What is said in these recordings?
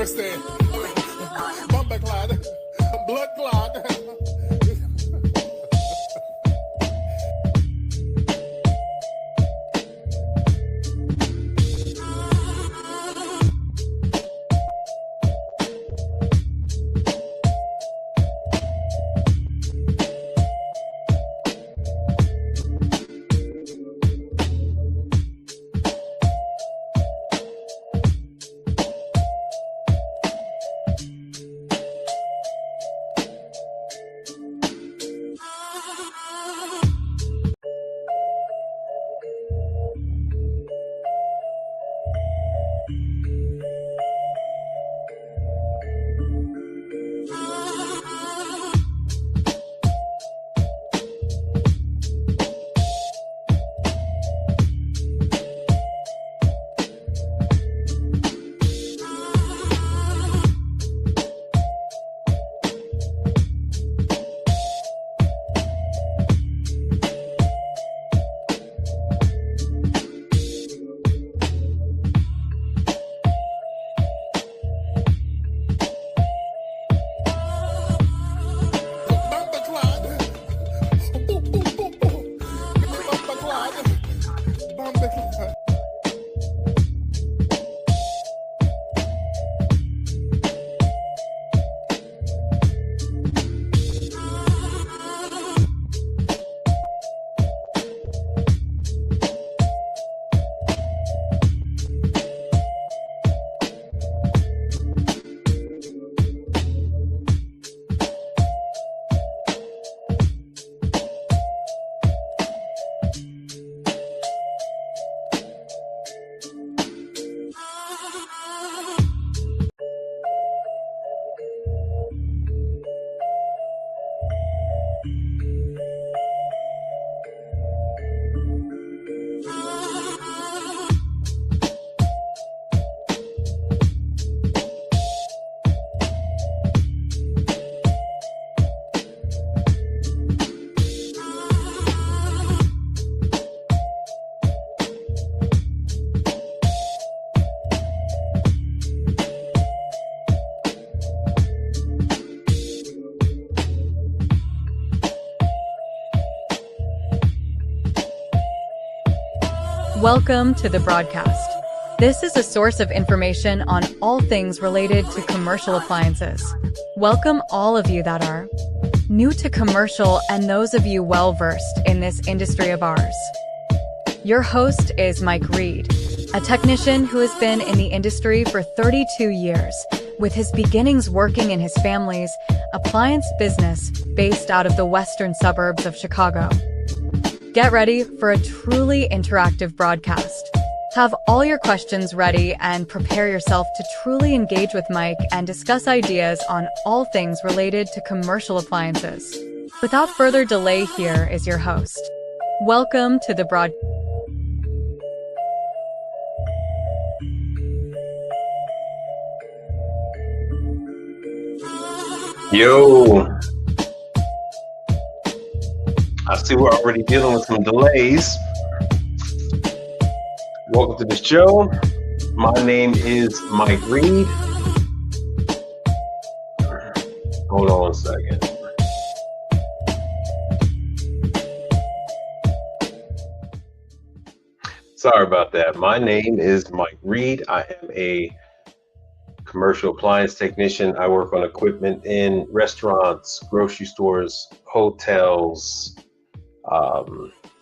said, bumper clot, blood clot. Welcome to the broadcast. This is a source of information on all things related to commercial appliances. Welcome all of you that are new to commercial and those of you well-versed in this industry of ours. Your host is Mike Reed, a technician who has been in the industry for 32 years, with his beginnings working in his family's appliance business based out of the western suburbs of Chicago. Get ready for a truly interactive broadcast. Have all your questions ready and prepare yourself to truly engage with Mike and discuss ideas on all things related to commercial appliances. Without further delay, here is your host. Welcome to the broadcast. Yo, I see we're already dealing with some delays. Welcome to the show. My name is Mike Reed. Hold on a second. Sorry about that. My name is Mike Reed. I am a commercial appliance technician. I work on equipment in restaurants, grocery stores, hotels,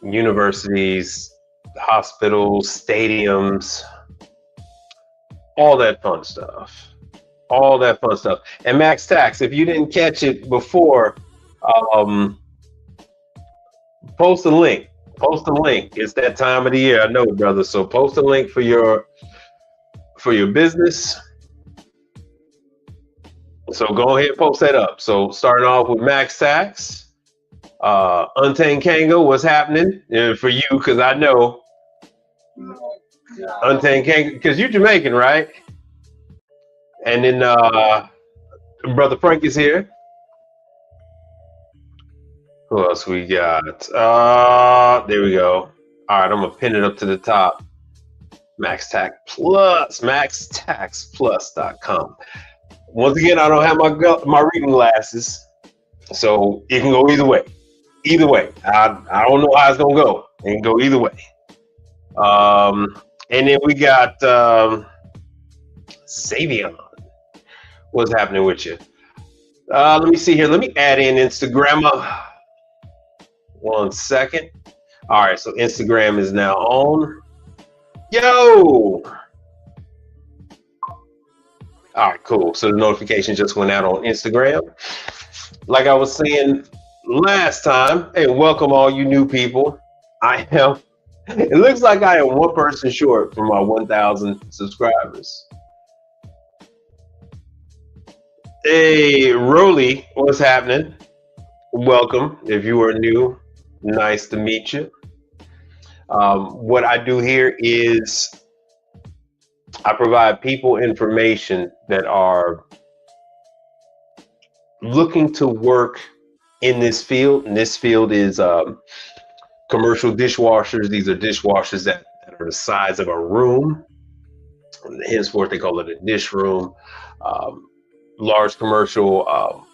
universities, hospitals, stadiums, all that fun stuff. And Max Tax, if you didn't catch it before, post a link. It's that time of the year. I know, brother. So post a link for your business. So go ahead and post that up. So starting off with Max Tax. Untamed Kango, what's happening for you? Because I know Untamed Kango, because you're Jamaican, right? And then Brother Frank is here. Who else we got? There we go. All right, I'm gonna pin it up to the top. maxtaxplus.com. Once again, I don't have my reading glasses, so it can go either way. Either way, I don't know how it's gonna go. It can go either way. And then we got Xavier. What's happening with you? Let me see here. Let me add in Instagram. 1 second. All right, so Instagram is now on. Yo! All right, cool. So the notification just went out on Instagram. Like I was saying last time, hey, welcome all you new people. It looks like I am one person short from my 1,000 subscribers. Hey, Rolly, what's happening? Welcome. If you are new, nice to meet you. What I do here is I provide people information that are looking to work in this field. And this field is commercial dishwashers. These are dishwashers that are the size of a room. Henceforth, they call it a dish room. Large commercial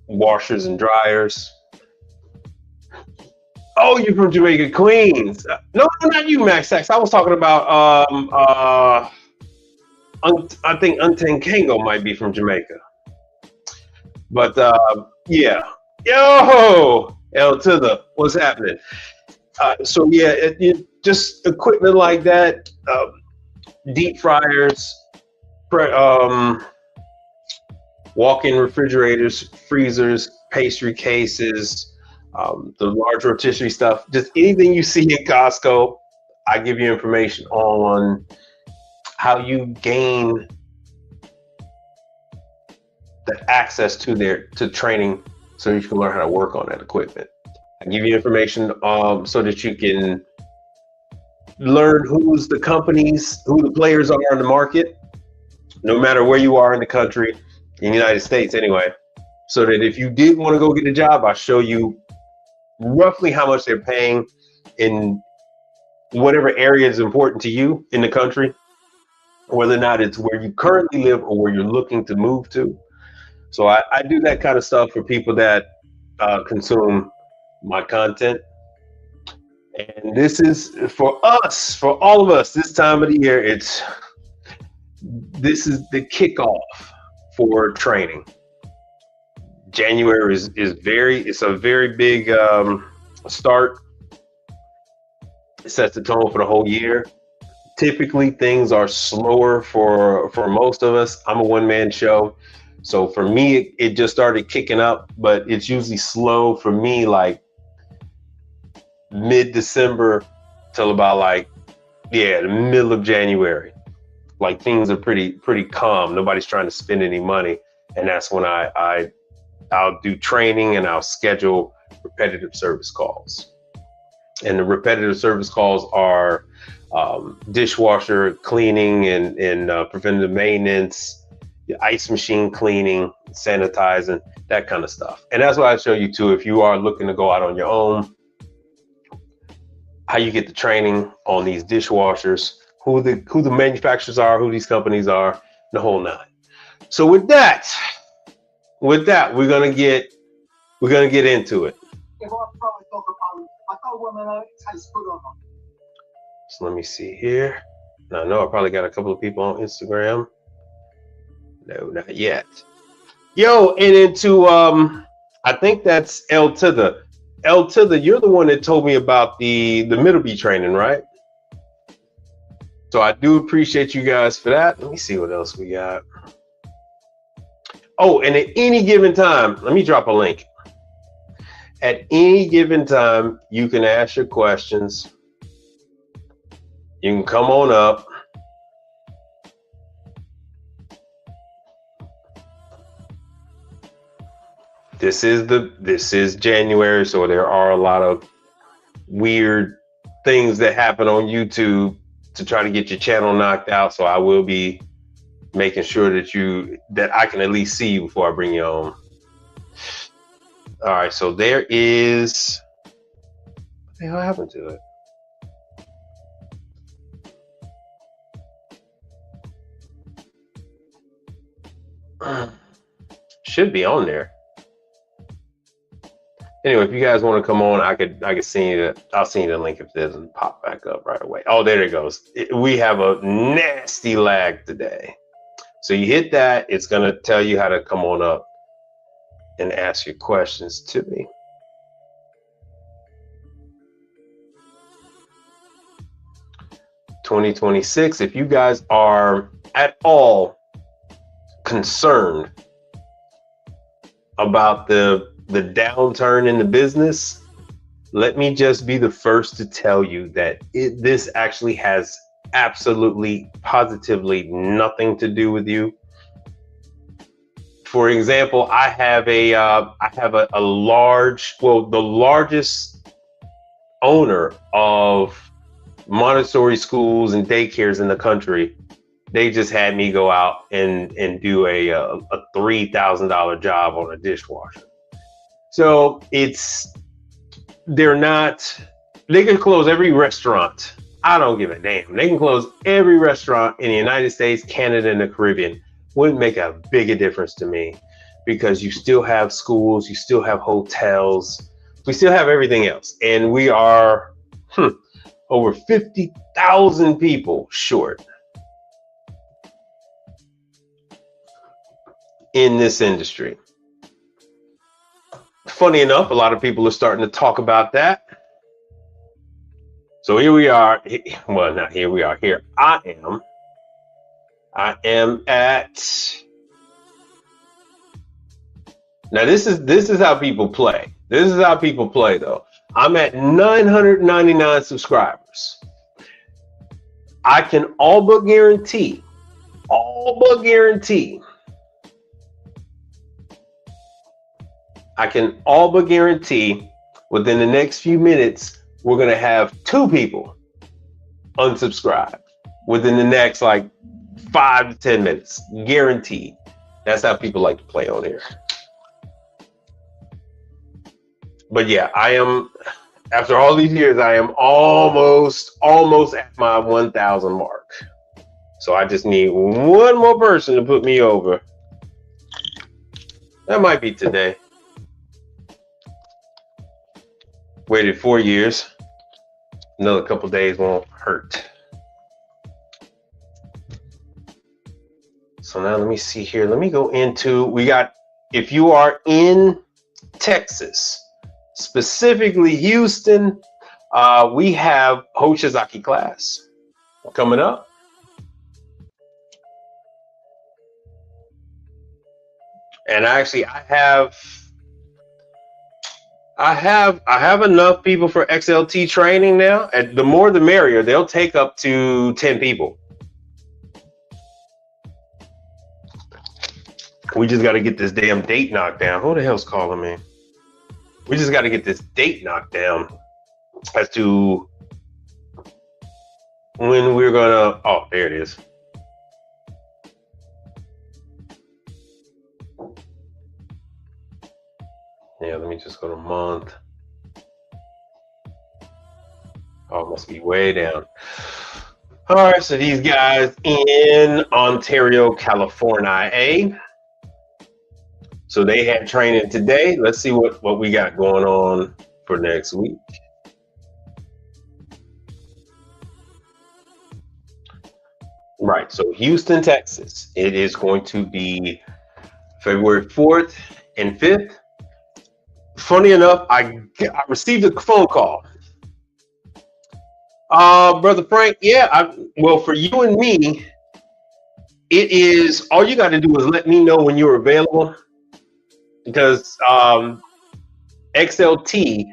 washers and dryers. Oh, you're from Jamaica, Queens. No, not you, Max Sax. I was talking about I think Untankango might be from Jamaica. But yeah. Yo, L to the, what's happening? So yeah, just equipment like that, deep fryers, walk-in refrigerators, freezers, pastry cases, the large rotisserie stuff, just anything you see in Costco. I give you information on how you gain the access to training so you can learn how to work on that equipment. I give you information so that you can learn who's the companies, who the players are in the market, no matter where you are in the country, in the United States anyway, so that if you did want to go get a job, I'll show you roughly how much they're paying in whatever area is important to you in the country, whether or not it's where you currently live or where you're looking to move to. So I do that kind of stuff for people that consume my content. And this is for us, for all of us, this time of the year, this is the kickoff for training. January is it's a very big start. It sets the tone for the whole year. Typically things are slower for most of us. I'm a one-man show. So for me, it just started kicking up, but it's usually slow for me, like mid-December till about the middle of January. Like things are pretty calm. Nobody's trying to spend any money. And that's when I'll do training and I'll schedule repetitive service calls. And the repetitive service calls are dishwasher cleaning and preventative maintenance, the ice machine cleaning, sanitizing, that kind of stuff. And that's what I show you too. If you are looking to go out on your own, how you get the training on these dishwashers, who the manufacturers are, who these companies are, the whole nine. So with that, we're gonna get into it. So let me see here. Now, I know I probably got a couple of people on Instagram. No, not yet. Yo, and into I think that's L to the. You're the one that told me about the Middleby training, right? So I do appreciate you guys for that. Let me see what else we got. Oh, and at any given time, let me drop a link. At any given time, you can ask your questions. You can come on up. This is January, so there are a lot of weird things that happen on YouTube to try to get your channel knocked out. So I will be making sure that I can at least see you before I bring you on. All right, so there is, what the hell happened to it? Should be on there. Anyway, if you guys want to come on, I could send you I'll send you the link if it doesn't pop back up right away. Oh, there it goes. We have a nasty lag today. So you hit that, it's gonna tell you how to come on up and ask your questions to me. (2026), if you guys are at all concerned about the downturn in the business, let me just be the first to tell you that this actually has absolutely, positively nothing to do with you. For example, I have a large, well, the largest owner of Montessori schools and daycares in the country. They just had me go out and do a $3,000 job on a dishwasher. So they can close every restaurant. I don't give a damn. They can close every restaurant in the United States, Canada, and the Caribbean. Wouldn't make a big a difference to me, because you still have schools, you still have hotels, we still have everything else. And we are over 50,000 people short in this industry. Funny enough, a lot of people are starting to talk about that. So here we are. Well, not here we are. Here I am at. Now this is how people play. This is how people play though. I'm at 999 subscribers. I can all but guarantee within the next few minutes, we're going to have 2 people unsubscribe within the next like 5 to 10 minutes, guaranteed. That's how people like to play on here. But yeah, I am, after all these years, I am almost at my 1,000 mark. So I just need one more person to put me over. That might be today. Waited 4 years. Another couple days won't hurt. So now let me see here. Let me go into, if you are in Texas, specifically Houston, we have Hoshizaki class coming up. And actually I have enough people for XLT training now. And the more the merrier. They'll take up to 10 people. We just got to get this damn date knocked down. Who the hell's calling me? We just got to get this date knocked down as to when we're gonna. Oh, there it is. Yeah, let me just go to month. Oh, it must be way down. All right, so these guys in Ontario, California. So they had training today. Let's see what we got going on for next week. Right, so Houston, Texas. It is going to be February 4th and 5th. Funny enough, I received a phone call. Brother Frank, yeah, well, for you and me, it is, all you got to do is let me know when you're available, because XLT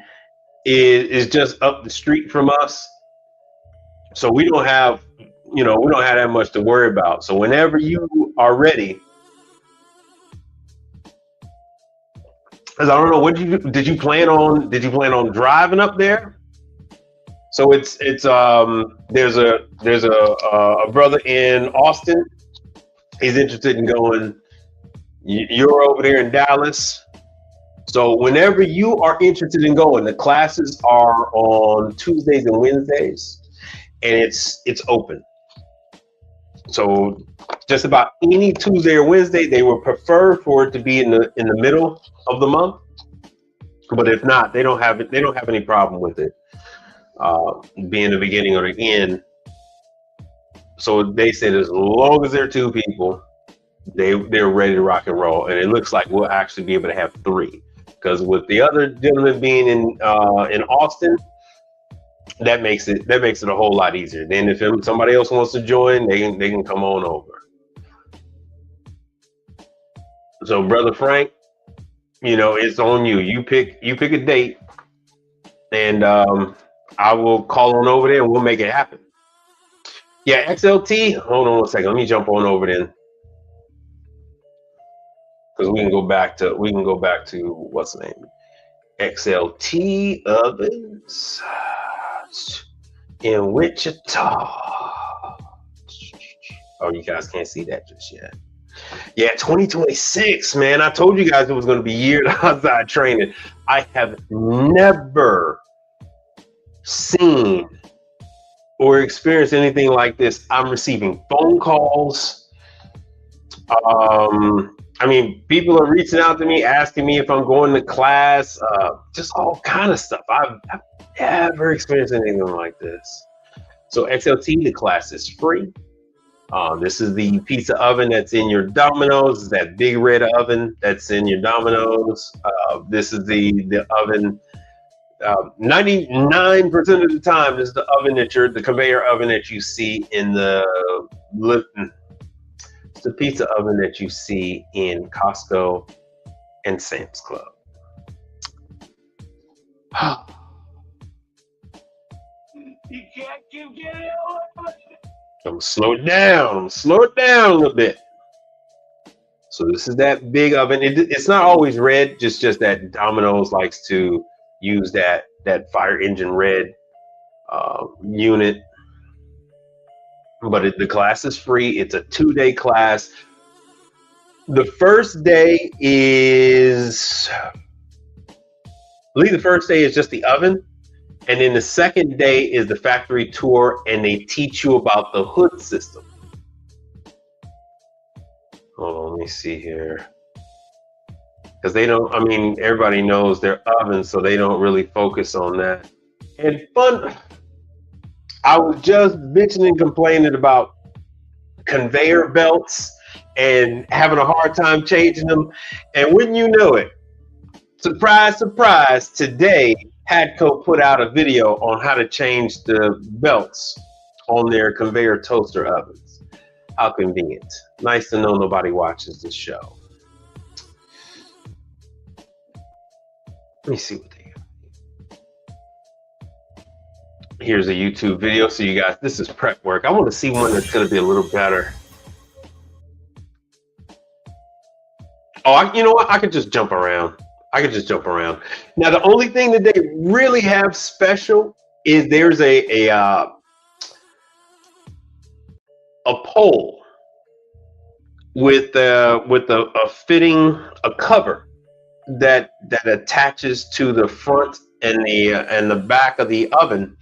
is just up the street from us. So we don't have that much to worry about. So whenever you are ready, because I don't know, did you plan on driving up there? So there's a brother in Austin. He's interested in going. You're over there in Dallas. So whenever you are interested in going, the classes are on Tuesdays and Wednesdays, and it's open. So Just about any Tuesday or Wednesday, they would prefer for it to be in the middle of the month. But if not, they don't have it. They don't have any problem with it being the beginning or the end. So they said as long as there are two people, they're ready to rock and roll. And it looks like we'll actually be able to have three. Because with the other gentleman being in Austin, that makes it a whole lot easier. Then if somebody else wants to join, they can come on over. So brother Frank, it's on you. You pick a date, and I will call on over there and we'll make it happen. Yeah, XLT. Hold on one second. Let me jump on over then, because we can go back to what's the name? XLT ovens in Wichita. Oh, you guys can't see that just yet. Yeah, 2026, man. I told you guys it was going to be years outside training. I have never seen or experienced anything like this. I'm receiving phone calls. I mean, people are reaching out to me, asking me if I'm going to class, just all kind of stuff. I've never experienced anything like this. So XLT, the class is free. This is the pizza oven that's in your Domino's. It's that big red oven that's in your Domino's. This is the oven. 99% of the time, this is the oven the conveyor oven that you see in it's the pizza oven that you see in Costco and Sam's Club. You can't keep getting it. I'm gonna slow it down. Slow it down a little bit. So this is that big oven. It's not always red. Just that Domino's likes to use that fire engine red unit. But the class is free. It's a 2-day class. The first day is, I believe the first day is just the oven. And then the second day is the factory tour, and they teach you about the hood system. Hold on, let me see here. Because everybody knows their ovens, so they don't really focus on that. And fun, I was just bitching and complaining about conveyor belts and having a hard time changing them. And wouldn't you know it, surprise, surprise, today, Hadco put out a video on how to change the belts on their conveyor toaster ovens. How convenient. Nice to know nobody watches this show. Let me see what they got. Here's a YouTube video. So you guys, this is prep work. I want to see one that's going to be a little better. Oh, you know what? I could just jump around. Now, the only thing that they really have special is there's a pole with a fitting, a cover that attaches to the front and the back of the oven,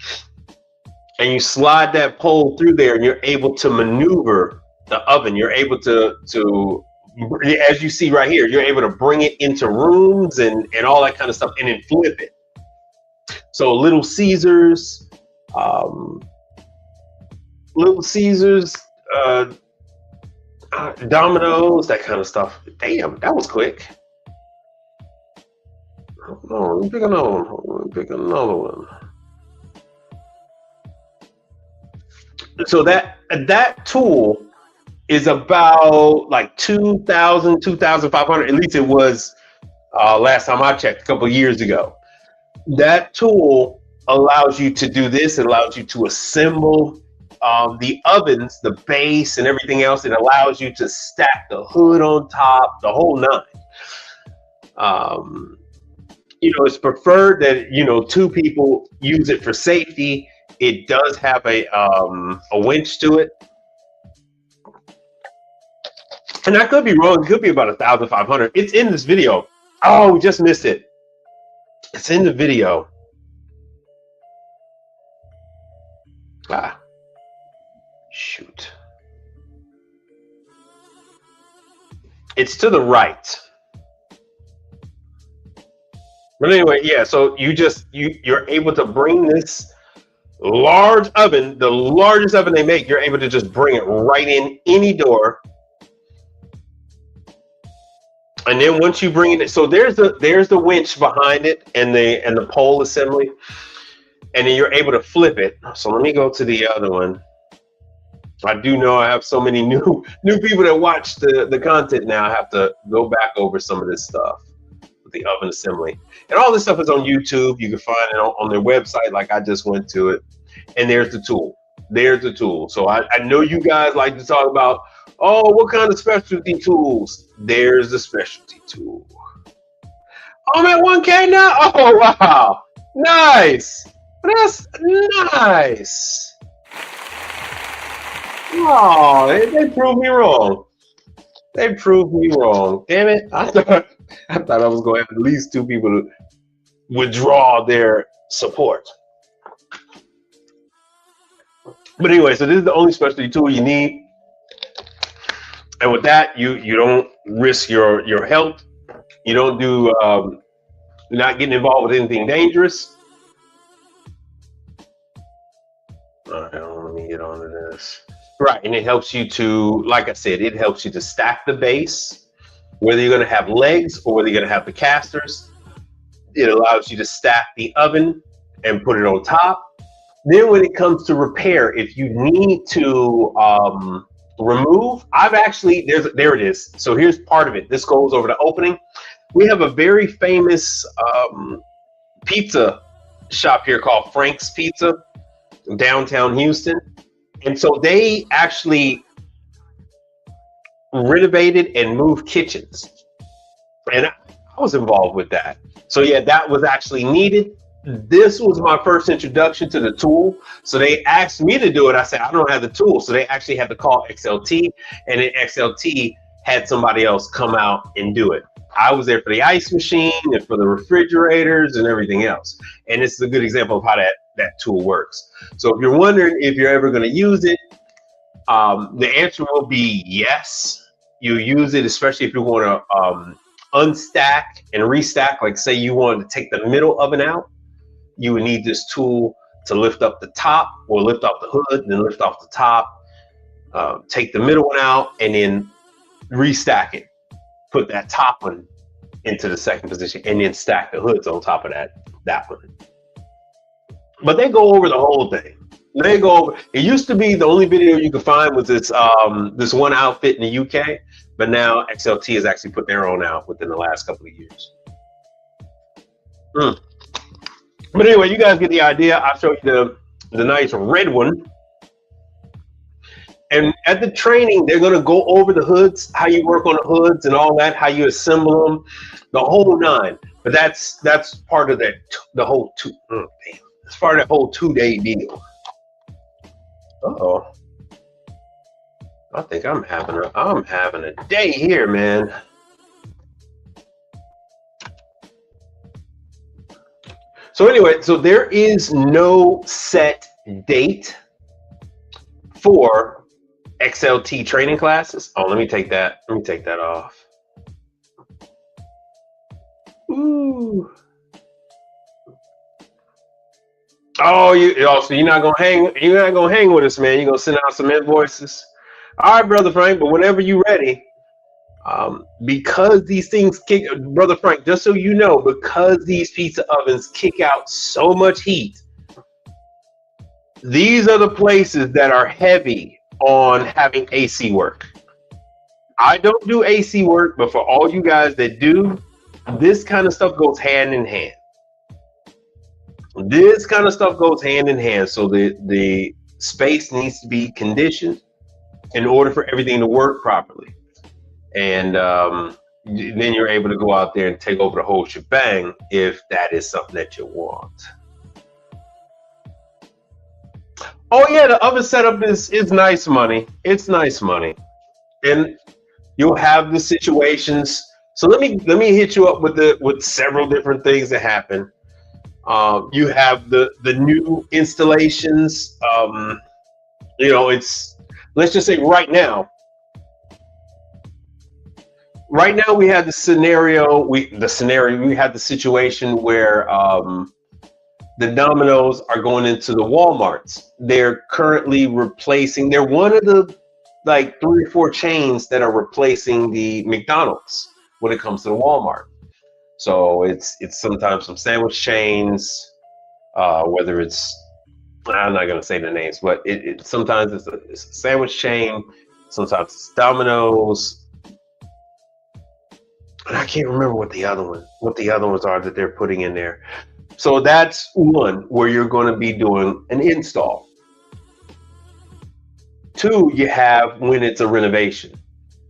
and you slide that pole through there, and you're able to maneuver the oven. You're able to as you see right here, you're able to bring it into rooms and all that kind of stuff, and then flip it. So Little Caesars, Domino's, that kind of stuff. Damn, that was quick. Hold on, let me pick another one. So that tool is about like 2,000, 2,500. At least it was last time I checked, a couple of years ago. That tool allows you to do this. It allows you to assemble the ovens, the base, and everything else. It allows you to stack the hood on top, the whole nine. It's preferred that, two people use it for safety. It does have a winch to it. And I could be wrong. It could be about 1,500. It's in this video. Oh, we just missed it. It's in the video. Shoot. It's to the right. But anyway, yeah, so you're able to bring this large oven, the largest oven they make, you're able to just bring it right in any door. And then once you bring it, so there's the winch behind it and the pole assembly, and then you're able to flip it. So let me go to the other one. I do know I have so many new people that watch the content now. I have to go back over some of this stuff with the oven assembly, and all this stuff is on YouTube. You can find it on their website. Like I just went to it, and there's the tool. There's the tool. So I know you guys like to talk about, oh, what kind of specialty tools? There's the specialty tool. I'm at 1K now. Oh wow, nice. That's nice. Oh, they proved me wrong. They proved me wrong. Damn it! I thought I was going to have at least 2 people to withdraw their support. But anyway, so this is the only specialty tool you need, and with that, you don't risk your health. You don't do you're not getting involved with anything dangerous. All right, let me get on to this. Right, and it helps you to, like I said, it helps you to stack the base, whether you're going to have legs or whether you're going to have the casters. It allows you to stack the oven and put it on top. Then when it comes to repair, if you need to remove, there it is. So here's part of it. This goes over the opening. We have a very famous pizza shop here called Frank's Pizza in downtown Houston. And so they actually renovated and moved kitchens. And I was involved with that. So yeah, that was actually needed. This was my first introduction to the tool. So they asked me to do it. I said, I don't have the tool. So they actually had to call XLT, and then XLT had somebody else come out and do it. I was there for the ice machine and for the refrigerators and everything else. And this is a good example of how that tool works. So if you're wondering if you're ever going to use it, the answer will be yes. You use it, especially if you want to unstack and restack. Like say you wanted to take the middle oven out, you would need this tool to lift up the top, or lift off the hood and then lift off the top, take the middle one out and then restack it. Put that top one into the second position and then stack the hoods on top of that one. But they go over the whole thing. They go over. It used to be the only video you could find was this one outfit in the UK, but now XLT has actually put their own out within the last couple of years. But anyway, you guys get the idea. I'll show you the nice red one. And at the training, they're going to go over the hoods, how you work on the hoods and all that, how you assemble them, the whole nine. But that's part of the whole it's part of that whole 2-day deal. Uh-oh. I think I'm having a day here, man. So anyway, so there is no set date for XLT training classes. Oh, let me take that off. Ooh. Oh, so you're not gonna hang with us, man. You're gonna send out some invoices. All right, Brother Frank, but whenever you're ready, because these things kick, Brother Frank, just so you know, because these pizza ovens kick out so much heat, these are the places that are heavy on having AC work. I don't do AC work, but for all you guys that do, this kind of stuff goes hand in hand. This kind of stuff goes hand in hand. So the space needs to be conditioned in order for everything to work properly. And then you're able to go out there and take over the whole shebang if that is something that you want. Oh yeah, the oven setup is nice money. It's nice money. And you'll have the situations. So let me hit you up with several different things that happen. You have the new installations. Let's just say right now, right now we have the scenario. We had the situation where the Domino's are going into the Walmarts. They're currently replacing. They're one of the like 3 or 4 chains that are replacing the McDonald's when it comes to the Walmart. So it's sometimes some sandwich chains, whether it's, I'm not gonna say the names, but sometimes it's a sandwich chain, sometimes it's Domino's, and I can't remember what the other ones are that they're putting in there. So that's one where you're going to be doing an install. 2, you have when it's a renovation.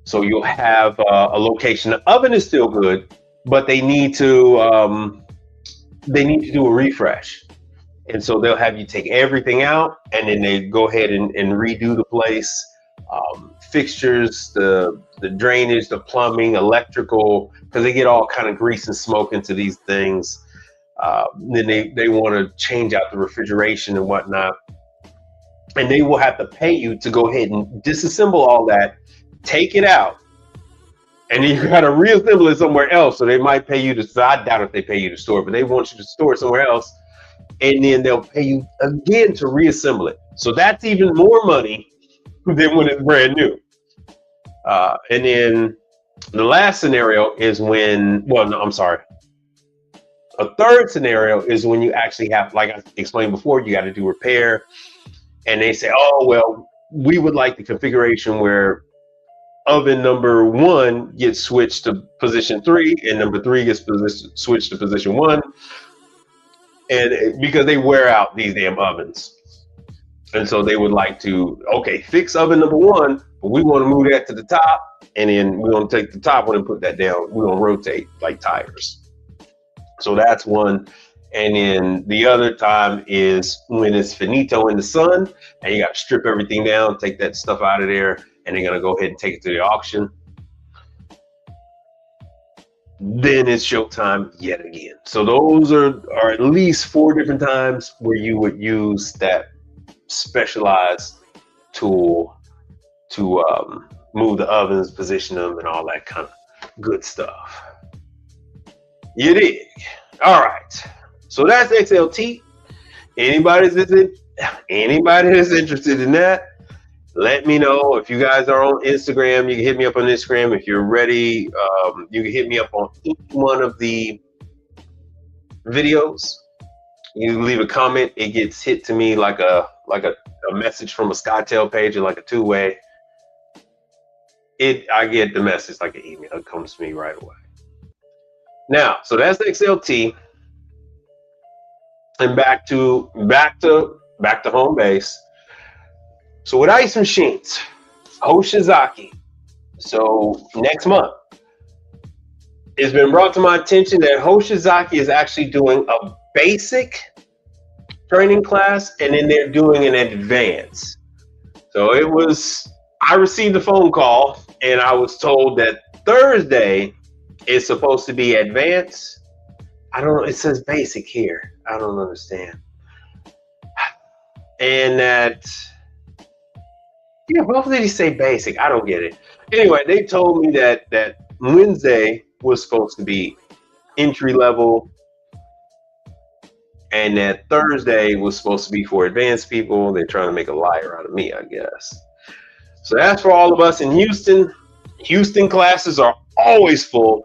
So you'll have a location. The oven is still good, but they need to do a refresh. And so they'll have you take everything out, and then they go ahead and redo the place. Fixtures, the drainage, the plumbing, electrical, because they get all kind of grease and smoke into these things. Then they want to change out the refrigeration and whatnot. And they will have to pay you to go ahead and disassemble all that, take it out, and then you got to reassemble it somewhere else. So they might pay you so I doubt if they pay you to store it, but they want you to store it somewhere else. And then they'll pay you again to reassemble it. So that's even more money than when it's brand new. And then the last scenario is when, well, no, I'm sorry. A third scenario is when you actually have, like I explained before, you got to do repair. And they say, oh, well, we would like the configuration where oven number 1 gets switched to position 3 and number 3 gets switched to position 1. And because they wear out these damn ovens. And so they would like to, okay, fix oven number 1, but we want to move that to the top. And then we're going to take the top one and put that down. We're going to rotate like tires. So that's one. And then the other time is when it's finito in the sun and you got to strip everything down, take that stuff out of there, and they're going to go ahead and take it to the auction. Then it's showtime yet again. So those are at least 4 different times where you would use that specialized tool to move the ovens, position them, and all that kind of good stuff. You dig? All right. So that's XLT. Anybody that's interested in that, let me know. If you guys are on Instagram, you can hit me up on Instagram. If you're ready, you can hit me up on each one of the videos. You can leave a comment. It gets hit to me like a message from a SkyTel page or like a 2-way. I get the message like an email. It comes to me right away. Now, so that's the XLT. And back to home base. So with ice machines, Hoshizaki. So next month, it's been brought to my attention that Hoshizaki is actually doing a basic training class, and then they're doing an advance. So I received a phone call, and I was told that Thursday is supposed to be advanced. I don't know. It says basic here. I don't understand. And that, yeah, both of these say basic. I don't get it. Anyway, they told me that Wednesday was supposed to be entry level, and that Thursday was supposed to be for advanced people. They're trying to make a liar out of me, I guess. So that's for all of us in Houston. Houston classes are always full.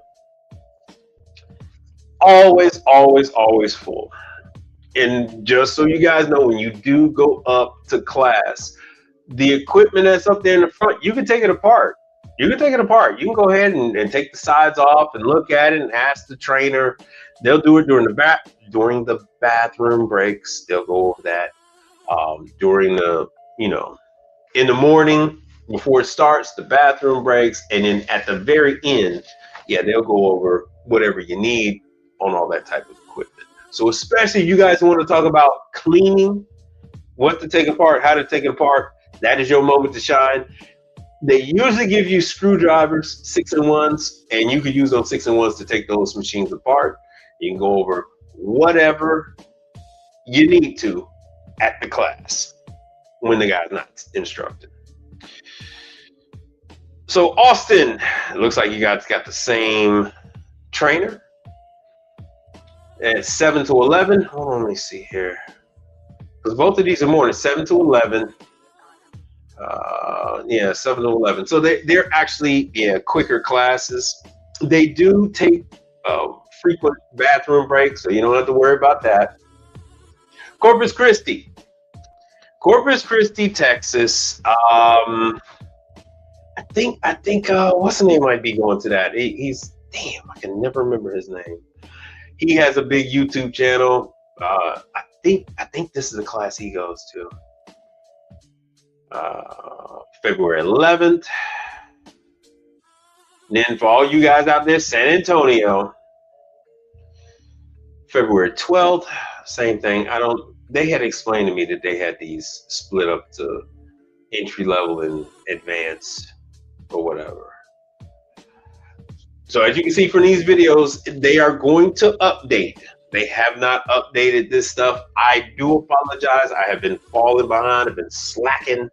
Always, always, always full. And just so you guys know, when you do go up to class, the equipment that's up there in the front, you can take it apart. You can take it apart. You can go ahead and take the sides off and look at it and ask the trainer. They'll do it during the bathroom breaks. They'll go over that during the, in the morning before it starts, the bathroom breaks, and then at the very end, yeah, they'll go over whatever you need on all that type of equipment. So especially if you guys want to talk about cleaning, what to take apart, how to take it apart, that is your moment to shine. They usually give you screwdrivers, 6-in-1s, and you could use those 6-in-1s to take those machines apart. You can go over whatever you need to at the class when the guy's not instructing. So Austin, it looks like you guys got the same trainer at 7 to 11. Hold on, let me see here. Because both of these are morning, 7 to 11. Yeah, 7 to 11. So they're actually, yeah, quicker classes. They do take frequent bathroom breaks, so you don't have to worry about that. Corpus Christi, Texas. I think what's the name might be going to that. He's damn, I can never remember his name. He has a big YouTube channel. I think this is the class he goes to. February 11th. And then for all you guys out there, San Antonio, February 12th, same thing. They had explained to me that they had these split up to entry level and advanced or whatever. So as you can see from these videos, they are going to update. They have not updated this stuff. I do apologize. I have been falling behind. I've been slacking.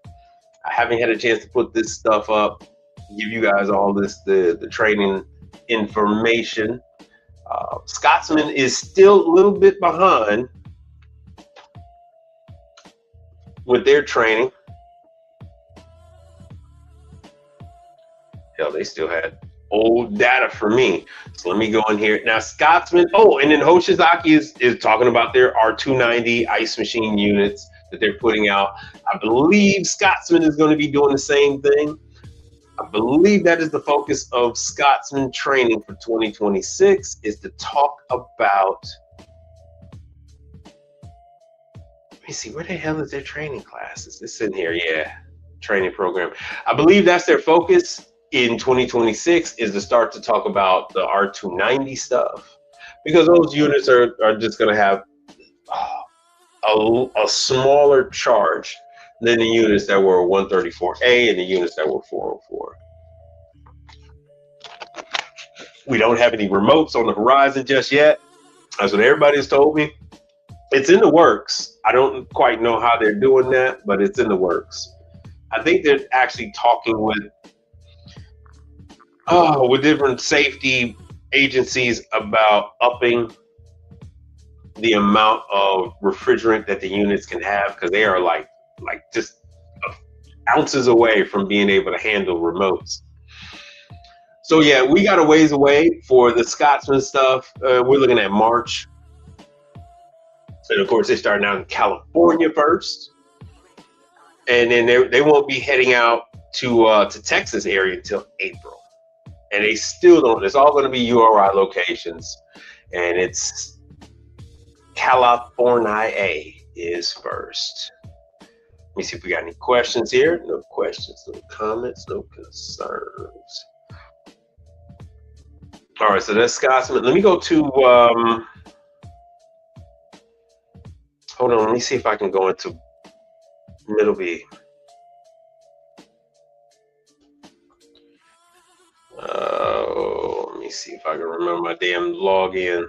I haven't had a chance to put this stuff up, give you guys all the training information. Scotsman is still a little bit behind with their training. Hell, they still had old data for me. So let me go in here. Now, Scotsman, and then Hoshizaki is talking about their R290 ice machine units that they're putting out. I believe Scotsman is going to be doing the same thing. I believe that is the focus of Scotsman training for 2026, is to talk about, let me see, where the hell is their training classes? It's in here, yeah, training program. I believe that's their focus in 2026, is to start to talk about the R290 stuff, because those units are just going to have a smaller charge than the units that were 134A and the units that were 404. We don't have any remotes on the horizon just yet. That's what everybody's told me. It's in the works. I don't quite know how they're doing that, but it's in the works. I think they're actually talking with different safety agencies about upping the amount of refrigerant that the units can have, because they are like just ounces away from being able to handle remotes. So yeah, we got a ways away for the Scotsman stuff. We're looking at March, and of course they're starting out in California first, and then they won't be heading out to Texas area until April, and they still don't. It's all going to be URI locations, and it's California is first. Let me see if we got any questions here. No questions, no comments, no concerns. All right, so that's Scotsman. Let me go to, hold on, let me see if I can go into Middleby. Let me see if I can remember my damn login.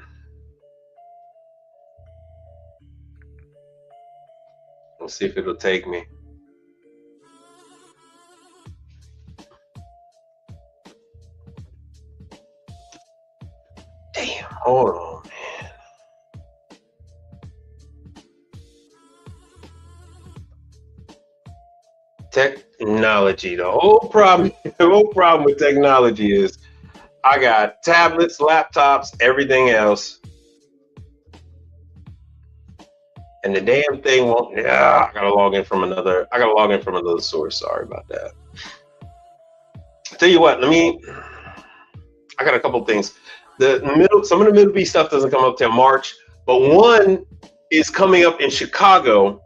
Let's see if it'll take me. Damn, hold on, man. Technology. The whole problem with technology is I got tablets, laptops, everything else, and the damn thing won't. Yeah, I gotta log in from another source. Sorry about that. Tell you what, I got a couple of things. Some of the Middleby stuff doesn't come up till March, but one is coming up in Chicago.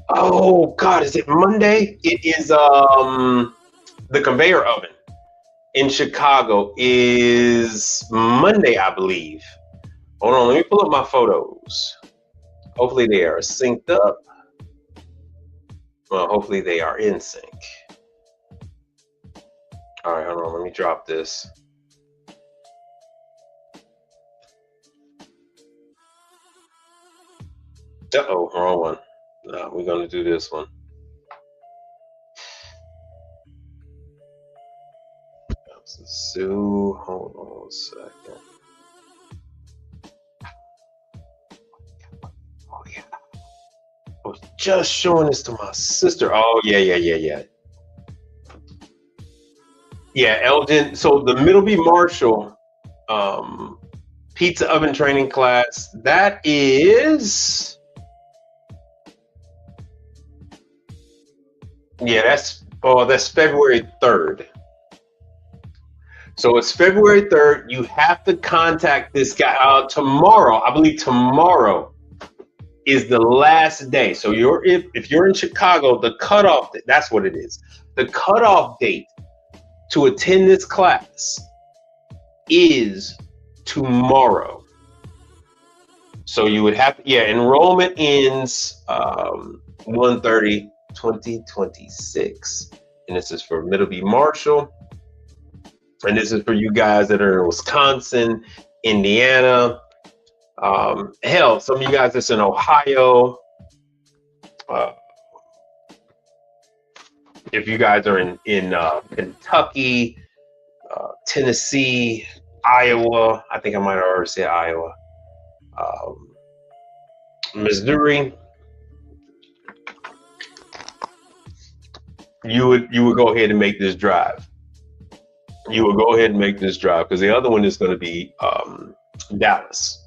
Oh God, is it Monday? It is the conveyor oven in Chicago is Monday, I believe. Hold on, let me pull up my photos. Hopefully they are synced up. Well, hopefully they are in sync. All right, hold on, let me drop this. Uh-oh, wrong one. No, we're gonna do this one. Sue, hold on a second. Oh yeah, I was just showing this to my sister. Oh yeah. Yeah, Elgin. So the Middleby Marshall pizza oven training class, that is, yeah, that's February 3rd. So it's February 3rd. You have to contact this guy tomorrow. I believe tomorrow is the last day. So if you're in Chicago, the cutoff, that's what it is. The cutoff date to attend this class is tomorrow. So you would have to, enrollment ends 1/30/2026. And this is for Middleby Marshall. And this is for you guys that are in Wisconsin, Indiana, hell, some of you guys that's in Ohio. If you guys are in Kentucky, Tennessee, Iowa, I think I might have already said Iowa, Missouri, you would go ahead and make this drive. You will go ahead and make this drive because the other one is going to be Dallas.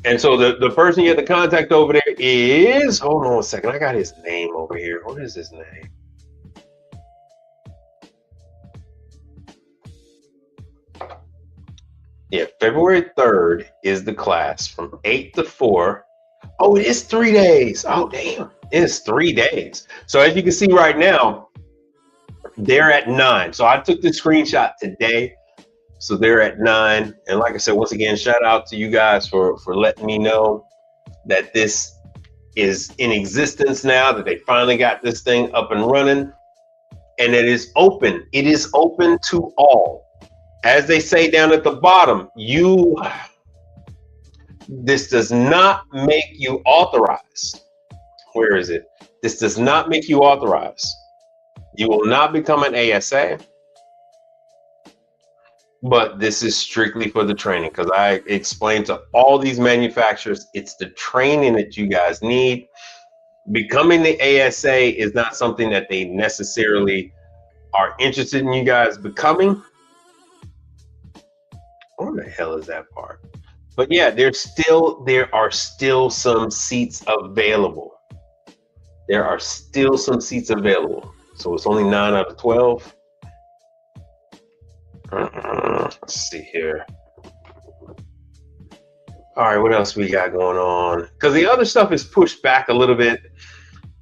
And so the person you have to contact over there is, hold on a second, I got his name over here. What is his name? Yeah, February 3rd is the class from 8 to 4. Oh, it is 3 days. Oh, damn. It is 3 days. So as you can see right now, they're at 9. So I took the screenshot today. So they're at 9. And like I said, once again, shout out to you guys for letting me know that this is in existence now, that they finally got this thing up and running. And it is open. It is open to all. As they say down at the bottom, this does not make you authorized. Where is it? This does not make you authorized. You will not become an ASA, but this is strictly for the training because I explained to all these manufacturers, it's the training that you guys need. Becoming the ASA is not something that they necessarily are interested in you guys becoming. Where the hell is that part? But yeah, there are still some seats available. There are still some seats available. So it's only 9 out of 12. Let's see here. All right, what else we got going on? Because the other stuff is pushed back a little bit.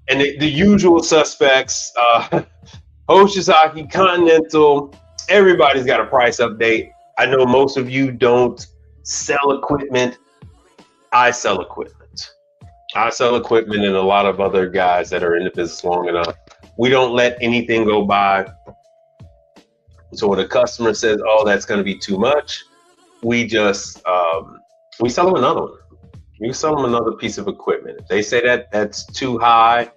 And the usual suspects, Hoshizaki, Continental, everybody's got a price update. I know most of you don't sell equipment. I sell equipment. I sell equipment and a lot of other guys that are in the business long enough. We don't let anything go by. So when a customer says, oh, that's going to be too much, we just, we sell them another one. We sell them another piece of equipment. If they say that that's too high,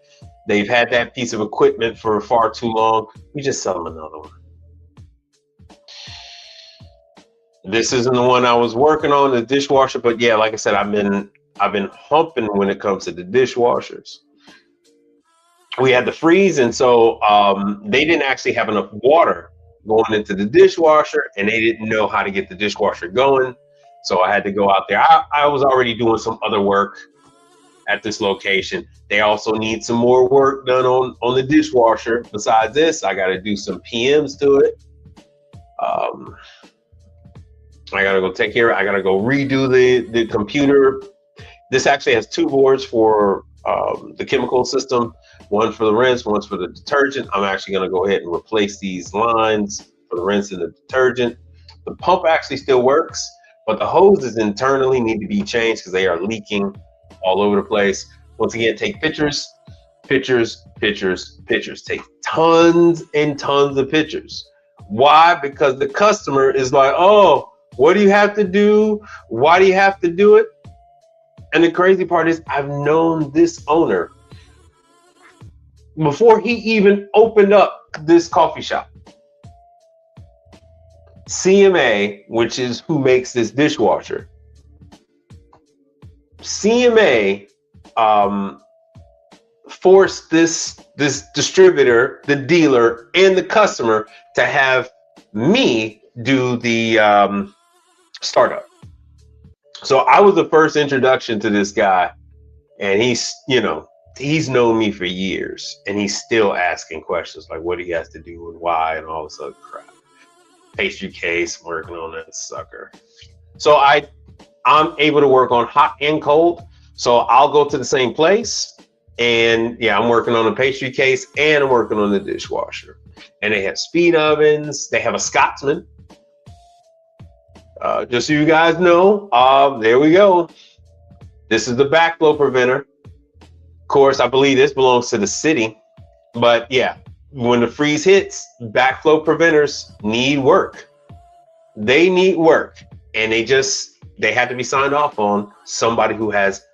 they've had that piece of equipment for far too long, we just sell them another one. This isn't the one I was working on, the dishwasher, but yeah, like I said, I've been humping when it comes to the dishwashers. We had the freeze, and so they didn't actually have enough water going into the dishwasher, and they didn't know how to get the dishwasher going. So I had to go out there. I was already doing some other work at this location. They also need some more work done on the dishwasher. Besides this, I got to do some PMs to it. I got to go take care of it. I got to go redo the computer. This actually has 2 boards for the chemical system. One for the rinse, one's for the detergent. I'm actually going to go ahead and replace these lines for the rinse and the detergent. The pump actually still works, but the hoses internally need to be changed because they are leaking all over the place. Once again, take pictures. Take tons and tons of pictures. Why? Because the customer is like, oh, what do you have to do? Why do you have to do it? And the crazy part is I've known this owner before he even opened up this coffee shop. CMA, which is who makes this dishwasher, CMA forced this distributor, the dealer, and the customer to have me do the startup. So I was the first introduction to this guy, and he's known me for years, and he's still asking questions like what he has to do and why and all this other crap. Pastry case, working on that sucker. So I'm able to work on hot and cold. So I'll go to the same place, and yeah, I'm working on a pastry case and I'm working on the dishwasher. And they have speed ovens. They have a Scotsman. Just so you guys know, there we go. This is the backflow preventer. Of course, I believe this belongs to the city, but yeah, when the freeze hits, backflow preventers need work. They need work, and they have to be signed off on somebody who has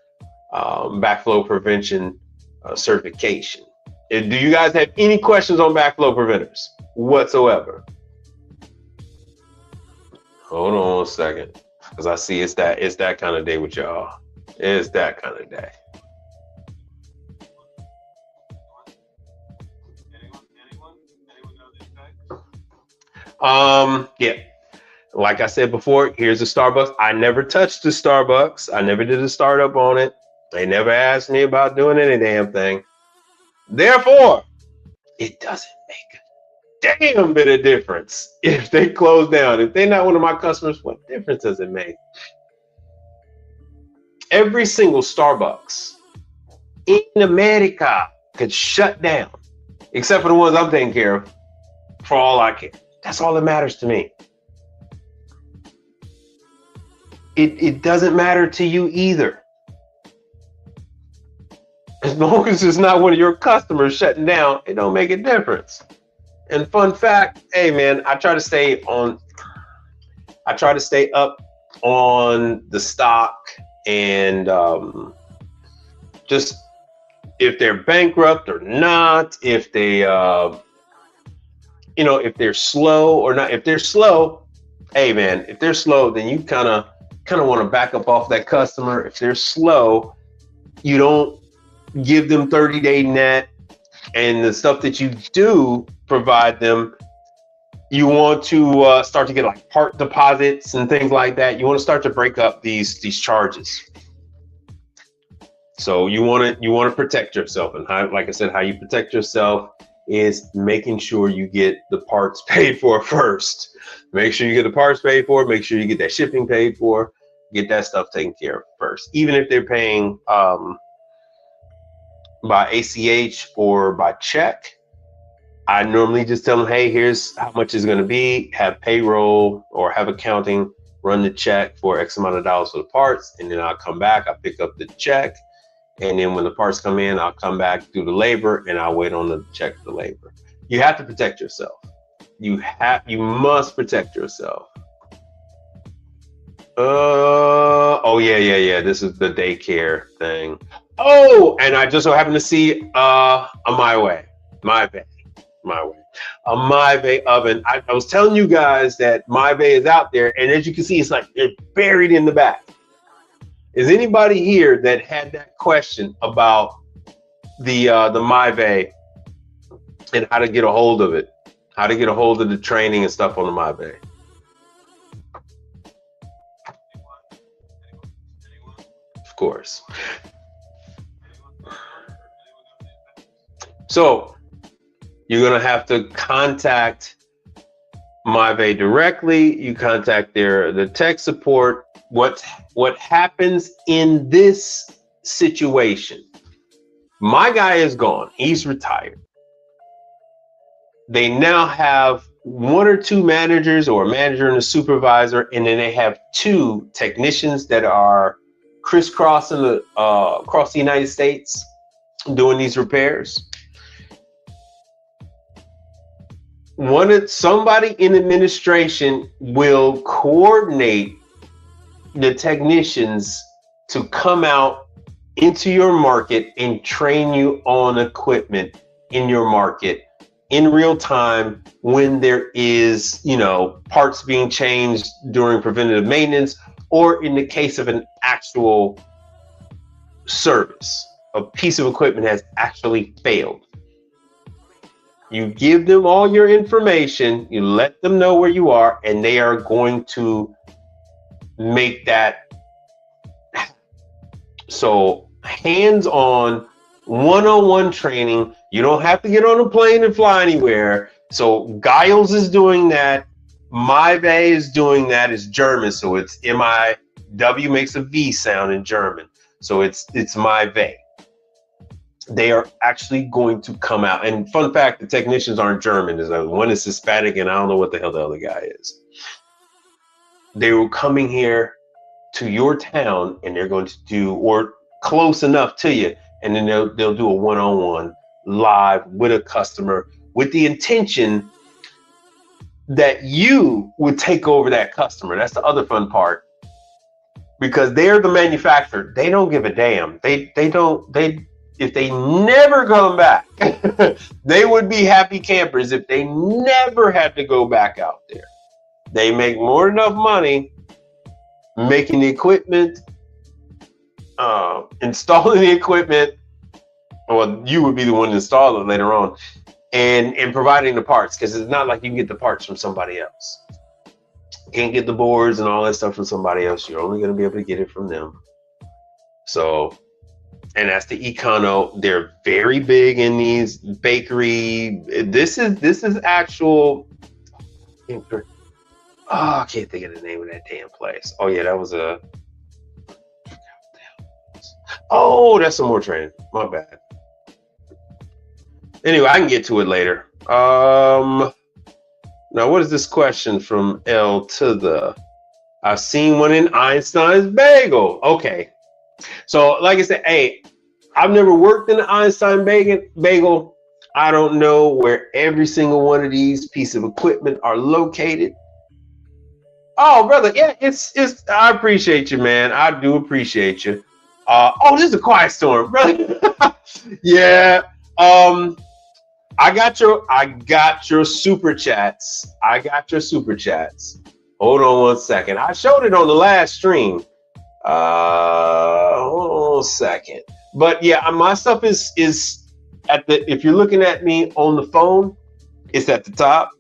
backflow prevention certification. Do you guys have any questions on backflow preventers whatsoever? Hold on a second, because I see it's that kind of day with y'all. It's that kind of day. Yeah. Like I said before, here's the Starbucks. I never touched the Starbucks. I never did a startup on it. They never asked me about doing any damn thing. Therefore, it doesn't make a damn bit of difference if they close down. If they're not one of my customers, what difference does it make? Every single Starbucks in America could shut down, except for the ones I'm taking care of, for all I care. That's all that matters to me. It doesn't matter to you either. As long as it's not one of your customers shutting down, it don't make a difference. And fun fact, hey man, I try to stay up on the stock, and just if they're bankrupt or not, if they if they're slow or not. If they're slow, hey man, if they're slow, then you kind of want to back up off that customer. If they're slow, you don't give them 30-day net, and the stuff that you do provide them, you want to start to get like part deposits and things like that. You want to start to break up these charges. So you want to protect yourself, and like I said, how you protect yourself is making sure you get the parts paid for first. Make sure you get the parts paid for. Make sure you get that shipping paid for. Get that stuff taken care of first. Even if they're paying by ACH or by check, I normally just tell them, hey, here's how much it's going to be. Have payroll or have accounting run the check for X amount of dollars for the parts, and then I'll come back. I pick up the check. And then when the parts come in, I'll come back, do the labor, and I'll wait on the check for the labor. You have to protect yourself. You must protect yourself. Oh yeah. This is the daycare thing. Oh, and I just so happened to see a My Way oven. I was telling you guys that My Way is out there, and as you can see, it's like it's buried in the back. Is anybody here that had that question about the My Way and how to get a hold of it? How to get a hold of the training and stuff on the My Way? Of course. So you're gonna have to contact My Way directly. You contact the tech support. What happens in this situation? My guy is gone. He's retired. They now have one or two managers, or a manager and a supervisor, and then they have two technicians that are crisscrossing across the United States doing these repairs. Somebody in administration will coordinate the technicians to come out into your market and train you on equipment in your market in real time when there is, parts being changed during preventative maintenance, or in the case of an actual service, a piece of equipment has actually failed. You give them all your information, you let them know where you are, and they are going to make that happen. So hands-on, one-on-one training. You don't have to get on a plane and fly anywhere. So Giles is doing that. MyVay is doing that. It's German, so it's M-I-W makes a V sound in German. So it's MyVay. They are actually going to come out. And fun fact, the technicians aren't German. One is Hispanic, and I don't know what the hell the other guy is. They were coming here to your town, and they're going to do, or close enough to you, and then they'll do a one-on-one live with a customer with the intention that you would take over that customer. That's the other fun part, because they're the manufacturer. They don't give a damn. If they never come back, they would be happy campers if they never had to go back out there. They make more than enough money making the equipment, installing the equipment. Well, you would be the one to install it later on, and providing the parts, because it's not like you can get the parts from somebody else. You can't get the boards and all that stuff from somebody else. You're only going to be able to get it from them. So, and that's the Econo. They're very big in these bakery. This is actual. I can't think of the name of that damn place. Oh yeah, that was a. Oh, that's some more training. My bad. Anyway, I can get to it later. Now, what is this question from L to the? I've seen one in Einstein's Bagel. Okay. So, like I said, hey, I've never worked in the Einstein Bagel. I don't know where every single one of these pieces of equipment are located. Oh, brother, yeah, it's. I appreciate you, man. I do appreciate you. This is a quiet storm, brother. Yeah. I got your super chats. Hold on one second. I showed it on the last stream. Hold on a second. But yeah, my stuff is at the. If you're looking at me on the phone, it's at the top.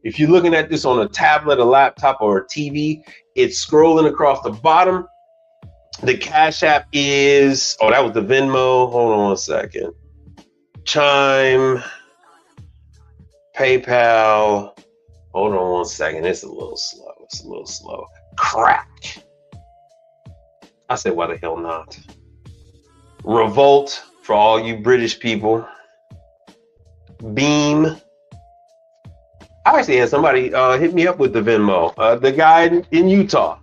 If you're looking at this on a tablet, a laptop, or a TV, it's scrolling across the bottom. The Cash App is. Oh, that was the Venmo. Hold on one second. Chime. PayPal. Hold on one second. It's a little slow. Crack. I said, why the hell not? Revolt for all you British people. Beam. I actually had somebody hit me up with the Venmo. The guy in Utah.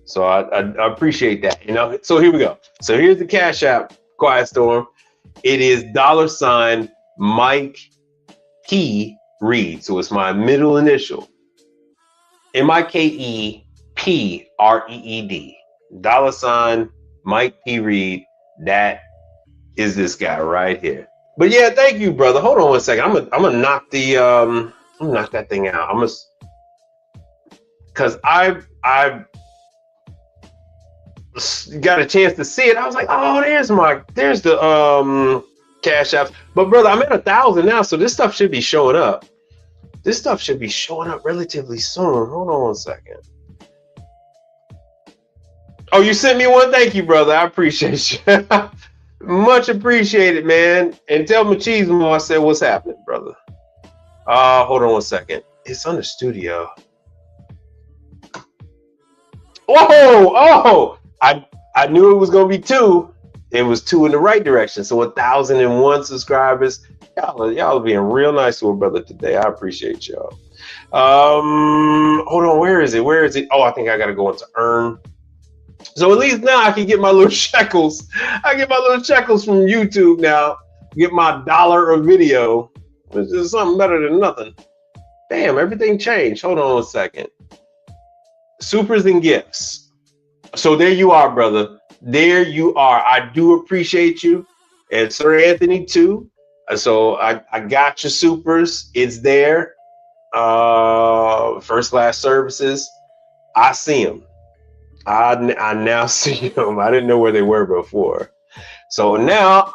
So I appreciate that. So here we go. So here's the Cash App, Quiet Storm. It is $ Mike P Reed. So it's my middle initial. MikePreed. $ Mike P Reed. That is this guy right here. But yeah, thank you, brother. Hold on one second. I'm gonna knock knock that thing out. Cause I've got a chance to see it. I was like, oh, there's the Cash App. But brother, I'm at 1,000 now, so this stuff should be showing up. This stuff should be showing up relatively soon. Hold on one second. Oh, you sent me one? Thank you, brother. I appreciate you. Much appreciated, man. And tell Machismo I said what's happening, brother. Hold on one second. It's under studio. Oh, I knew it was gonna be 2. It was 2 in the right direction. So 1,001 subscribers. Y'all being real nice to a brother today. I appreciate y'all. Hold on, where is it? Oh, I think I gotta go into earn. So at least now I can get my little shekels. I get my little shekels from YouTube now. Get my $1 a video, which is something better than nothing. Damn, everything changed. Hold on a second. Supers and gifts. So there you are, brother. There you are. I do appreciate you. And Sir Anthony too. So I got your supers. It's there. First class services. I see them. I now see them. I didn't know where they were before. So now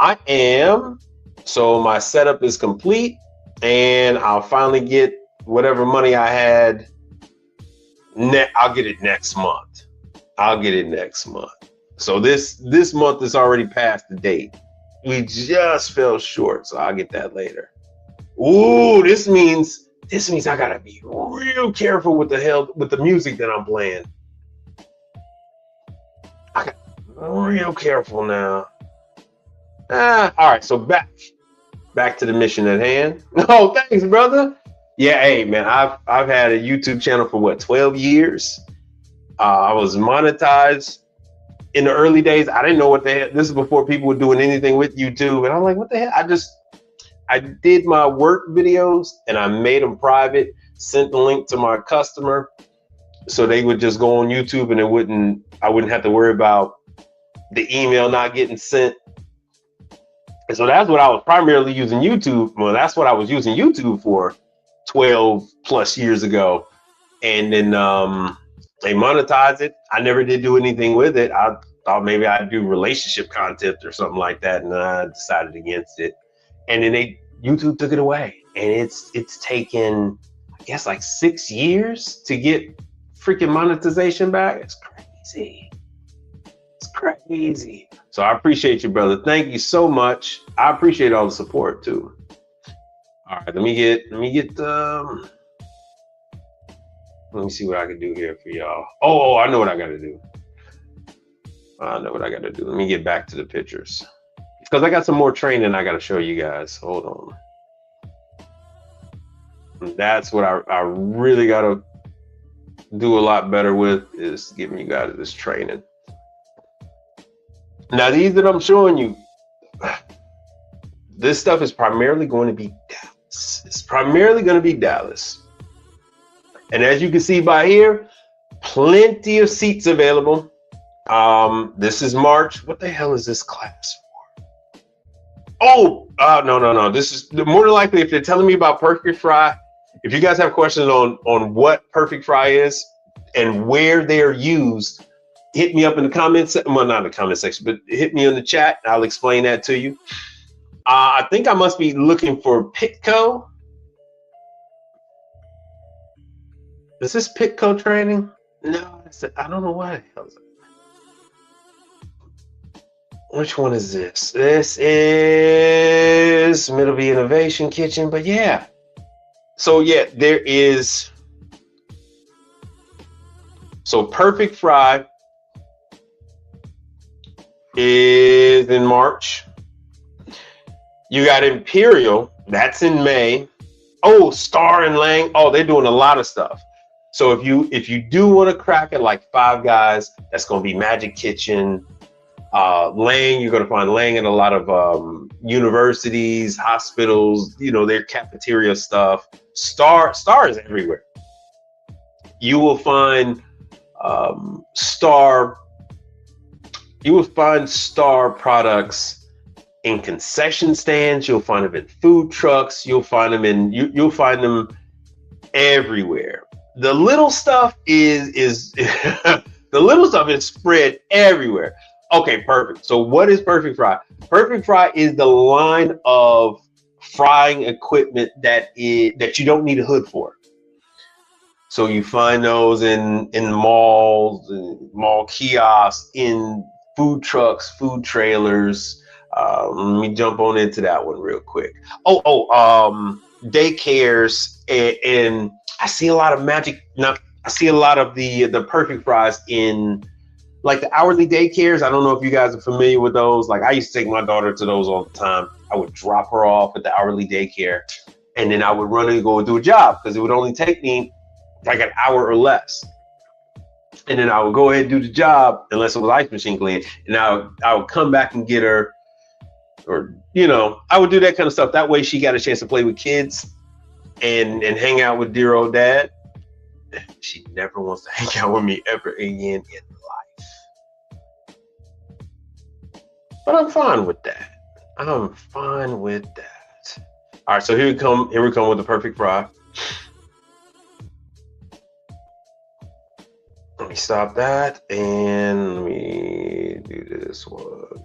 so my setup is complete, and I'll finally get whatever money I had. I'll get it next month. I'll get it next month. So this month is already past the date. We just fell short, so I'll get that later. Ooh, this means I gotta be real careful with the music that I'm playing. I got real careful now. All right, so back to the mission at hand. Oh, thanks, brother. Yeah, hey man, I've had a YouTube channel for 12 years. I was monetized in the early days. I didn't know what the hell. This is before people were doing anything with YouTube, and I'm like, what the hell? I did my work videos and I made them private, sent the link to my customer, so they would just go on YouTube, and I wouldn't have to worry about the email not getting sent. And so that's what I was primarily using YouTube. Well, that's what I was using YouTube for 12 plus years ago. And then they monetized it. I never did do anything with it. I thought maybe I'd do relationship content or something like that, and I decided against it. And then YouTube took it away, and it's taken, I guess, like 6 years to get freaking monetization back. It's crazy. It's crazy. So I appreciate you, brother. Thank you so much. I appreciate all the support too. All right, let me see what I can do here for y'all. Oh, I know what I got to do. Let me get back to the pictures, because I got some more training I got to show you guys. Hold on. That's what I really got to do a lot better with, is giving you guys this training. Now, these that I'm showing you, this stuff is primarily going to be Dallas. It's primarily going to be Dallas. And as you can see by here, plenty of seats available. This is March. What the hell is this class for? Oh, no. This is more than likely, if they're telling me about Perfect Fry, if you guys have questions on what Perfect Fry is and where they're used, hit me up in the comments. Well, not in the comment section, but hit me in the chat. I'll explain that to you. I think I must be looking for Pitco. Is this Pitco training? No, I don't know why. Which one is this? This is Middleby Innovation Kitchen, but yeah. So yeah, there is. So Perfect Fry is in March. You got Imperial, that's in May. Oh, Star and Lang. Oh, they're doing a lot of stuff. So if you do want to crack it like Five Guys, that's going to be Magic Kitchen. Lang, you're going to find Lang in a lot of universities, hospitals, their cafeteria stuff. Star is everywhere. You will find Star products in concession stands. You'll find them in food trucks. You'll find them everywhere. The little stuff is the little stuff is spread everywhere. Okay, perfect. So what is Perfect Fry? Perfect Fry is the line of frying equipment that you don't need a hood for. So you find those in malls, in mall kiosks, in food trucks, food trailers. Let me jump on into that one real quick. Daycares, and I see a lot of I see a lot of the Perfect Fries in like the hourly daycares. I don't know if you guys are familiar with those. Like I used to take my daughter to those all the time. I would drop her off at the hourly daycare, and then I would run and go do a job, because it would only take me like an hour or less. And then I would go ahead and do the job, unless it was ice machine clean. And I would come back and get her, or, I would do that kind of stuff. That way she got a chance to play with kids and hang out with dear old dad. She never wants to hang out with me ever again in life. But I'm fine with that. All right, so here we come. Here we come with the perfect fry. Let me stop that and let me do this one.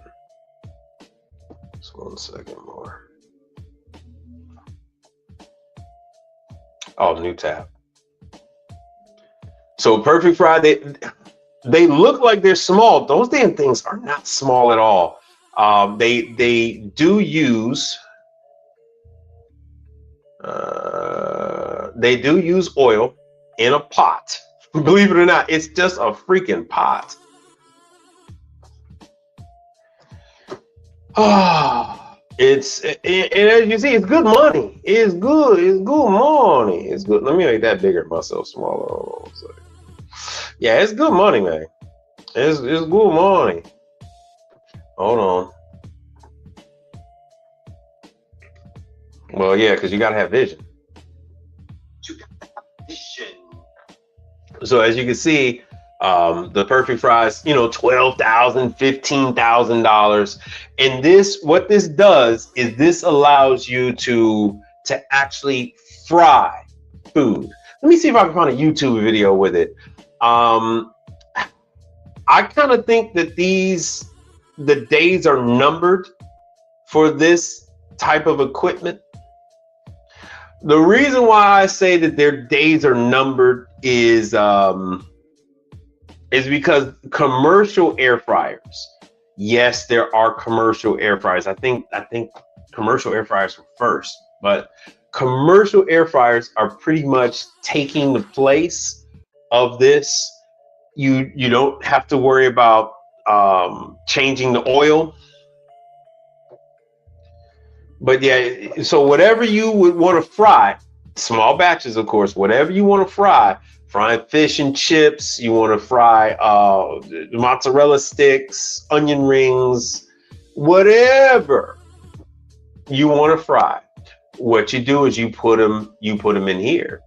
Just 1 second more. Oh, new tab. So perfect fry, they look like they're small. Those damn things are not small at all. They do use oil in a pot. Believe it or not, it's just a freaking pot. Ah, and as you see, it's good money. It's good. It's good money. It's good. Let me make that bigger, myself smaller. Yeah, it's good money, man. It's good money. Hold on. Well, yeah, because you gotta have vision. So as you can see, the perfect fries, you know, $12,000, $15,000, and what this does is this allows you to actually fry food. Let me see if I can find a YouTube video with it. I kind of think that the days are numbered for this type of equipment. The reason why I say that their days are numbered is because commercial air fryers. Yes, there are commercial air fryers. I think commercial air fryers were first, but commercial air fryers are pretty much taking the place of this. You don't have to worry about changing the oil. But yeah, so whatever you would want to fry, small batches, of course, whatever you want to fry, frying fish and chips, you want to fry mozzarella sticks, onion rings, whatever you want to fry. What you do is you put them in here.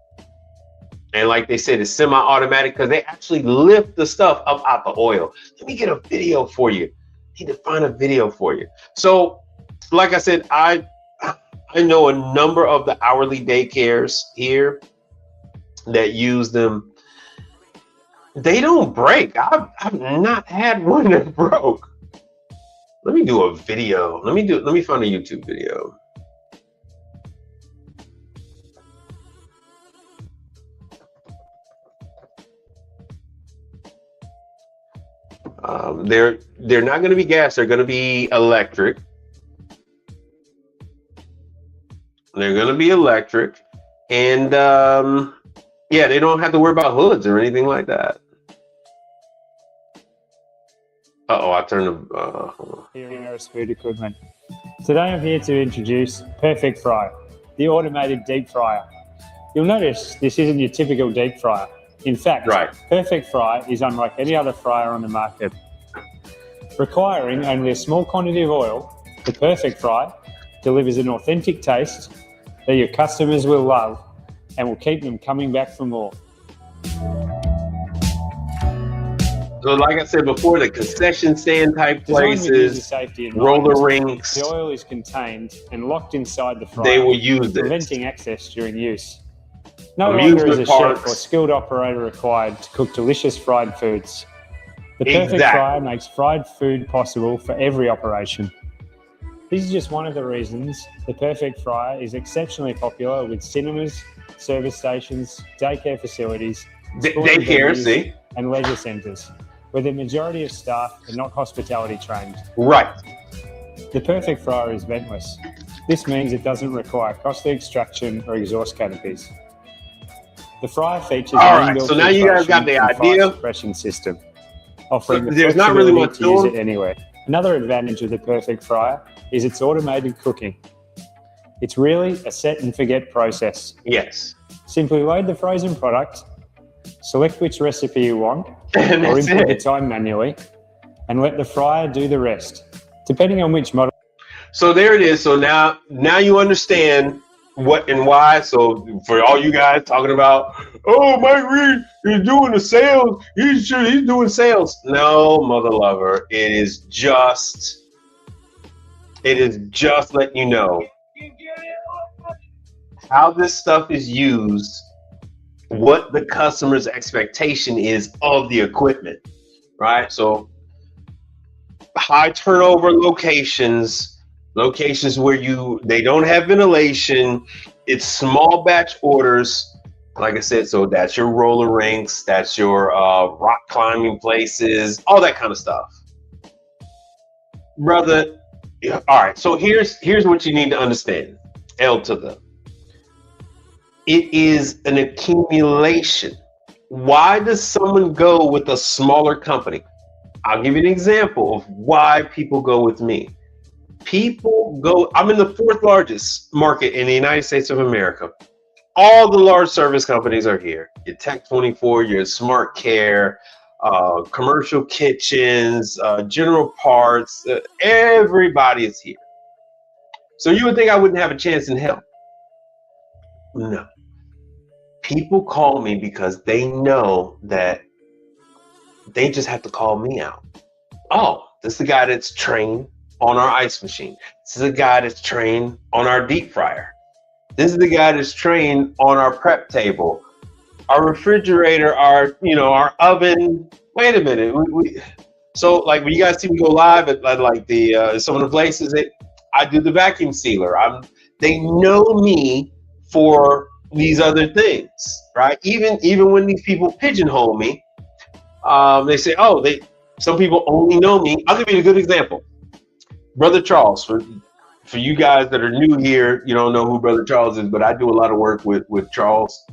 And like they said, it's semi-automatic because they actually lift the stuff up out the oil. Let me get a video for you. I need to find a video for you. So, like I said, I know a number of the hourly daycares here that use them. They don't break. I've not had one that broke. Let me do a video. Let me find a YouTube video. They're not going to be gas. They're going to be electric. They're going to be electric, and yeah, they don't have to worry about hoods or anything like that. Uh-oh, I turned the Here in Harris Food Equipment. Today I'm here to introduce Perfect Fry, the automated deep fryer. You'll notice this isn't your typical deep fryer. In fact, Perfect Fry is unlike any other fryer on the market. Requiring only a small quantity of oil, the Perfect Fry delivers an authentic taste that your customers will love and will keep them coming back for more. So like I said before, the concession stand type places, roller rinks, the oil is contained and locked inside the fryer. They will use this, preventing access during use. No longer is a chef or skilled operator required to cook delicious fried foods. The Perfect Fryer makes fried food possible for every operation. This is just one of the reasons the Perfect Fryer is exceptionally popular with cinemas, service stations, daycare facilities, and leisure centres, where the majority of staff are not hospitality trained. Right. The Perfect Fryer is ventless. This means it doesn't require costly extraction or exhaust canopies. The fryer features an inbuilt so now you guys got the idea. Suppression system, offering there's not really much to use it anywhere. Another advantage of the Perfect Fryer is its automated cooking. It's really a set and forget process. Yes. Simply load the frozen product, select which recipe you want, or input the time manually, and let the fryer do the rest, depending on which model. So there it is. So now you understand what and why. So for all you guys talking about, oh, Mike Reed is doing the sales. He's doing sales. No, mother lover. It is just letting you know how this stuff is used, what the customer's expectation is of the equipment, right? So high turnover locations where they don't have ventilation, it's small batch orders. Like I said, so that's your roller rinks, that's your rock climbing places, all that kind of stuff. Brother, all right, so here's what you need to understand, L to the. It is an accumulation. Why does someone go with a smaller company? I'll give you an example of why people go with me. I'm in the 4th largest market in the United States of America. All the large service companies are here. Your Tech 24, your Smart Care, commercial kitchens, general parts, everybody is here. So you would think I wouldn't have a chance in hell. No. People call me because they know that they just have to call me out. Oh, this is the guy that's trained on our ice machine. This is the guy that's trained on our deep fryer. This is the guy that's trained on our prep table, our refrigerator, our oven. Wait a minute. So like when you guys see me go live at like the some of the places, I do the vacuum sealer. They know me for these other things, right? Even when these people pigeonhole me, they say, oh, some people only know me. I'll give you a good example. Brother Charles, for you guys that are new here, you don't know who Brother Charles is, but I do a lot of work with Charles.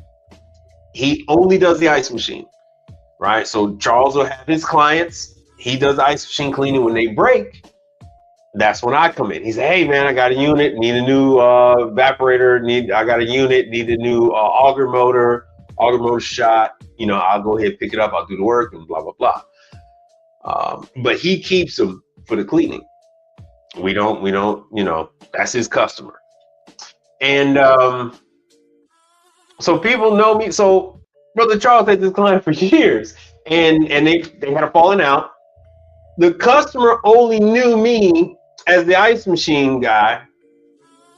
He only does the ice machine, right? So Charles will have his clients. He does the ice machine cleaning. When they break, that's when I come in. He said, hey, man, I got a unit, need a new evaporator. I got a unit, need a new auger motor shot. I'll go ahead, pick it up. I'll do the work and blah, blah, blah. But he keeps them for the cleaning. We don't, that's his customer. And so people know me. So Brother Charles had this client for years and they had a falling out. The customer only knew me as the ice machine guy.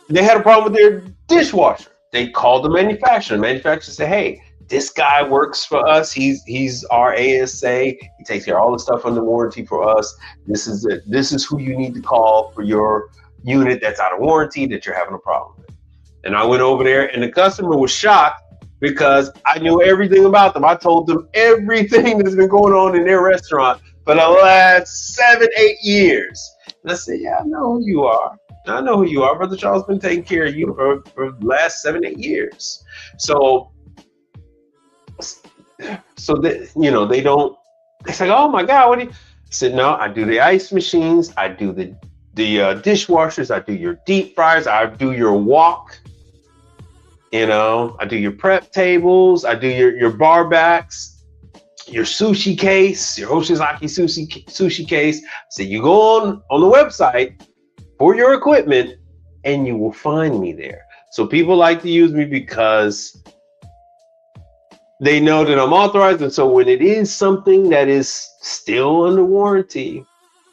They had a problem with their dishwasher. They called the manufacturer. The manufacturer said, hey, this guy works for us. He's our ASA. He takes care of all the stuff under warranty for us. This is who you need to call for your unit that's out of warranty that you're having a problem with. And I went over there and the customer was shocked because I knew everything about them. I told them everything that's been going on in their restaurant for the last 7-8 years. And I said, yeah, I know who you are. I know who you are. Brother Charles been taking care of you for the last 7-8 years. So they don't, they say, oh my God, what do you, I said, no, I do the ice machines. I do the dishwashers. I do your deep fryers. I do your wok. I do your prep tables. I do your bar backs, your sushi case, your Hoshizaki sushi case. So you go on the website for your equipment and you will find me there. So people like to use me because they know that I'm authorized. And so when it is something that is still under warranty,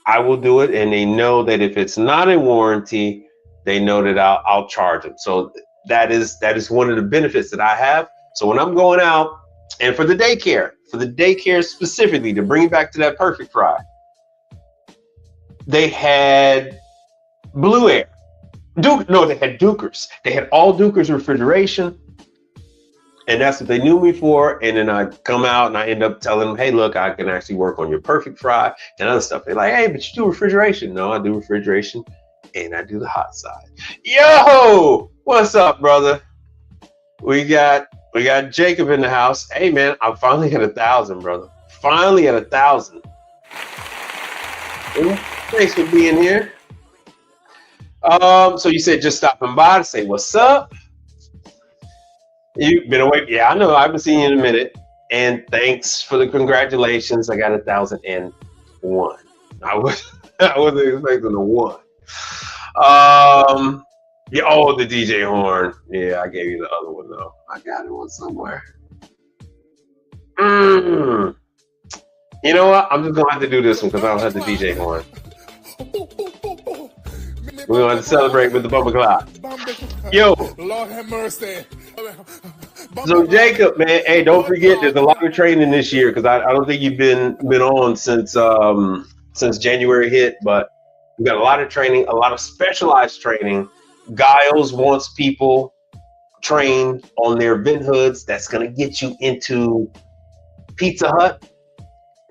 I will do it. And they know that if it's not in warranty, they know that I'll charge them. So that is one of the benefits that I have. So when I'm going out, and for the daycare specifically, to bring it back to that perfect fry, they had Blue Air. They had Dukers. They had all Dukers refrigeration. And that's what they knew me for. And then I come out and I end up telling them, hey, look, I can actually work on your perfect fry and other stuff. They're like, hey, but you do refrigeration. No, I do refrigeration and I do the hot side. Yo, what's up, brother? We got Jacob in the house. Hey, man, I'm finally at 1,000, brother. Finally at 1,000. Thanks for being here. So you said just stopping by to say what's up. You've been awake. Yeah, I know. I haven't seen you in a minute. And thanks for the congratulations. I got 1,001. I wasn't expecting a 1. Yeah, oh, the DJ horn. Yeah, I gave you the other one though. I got it one somewhere. You know what? I'm just gonna have to do this one because I don't have the DJ horn. We're gonna have to celebrate with the bumper clock. Yo. Lord have mercy. So Jacob, man, hey, don't forget there's a lot of training this year because I don't think you've been on since January hit, but we got a lot of training, a lot of specialized training. Giles wants people trained on their vent hoods. That's gonna get you into Pizza Hut.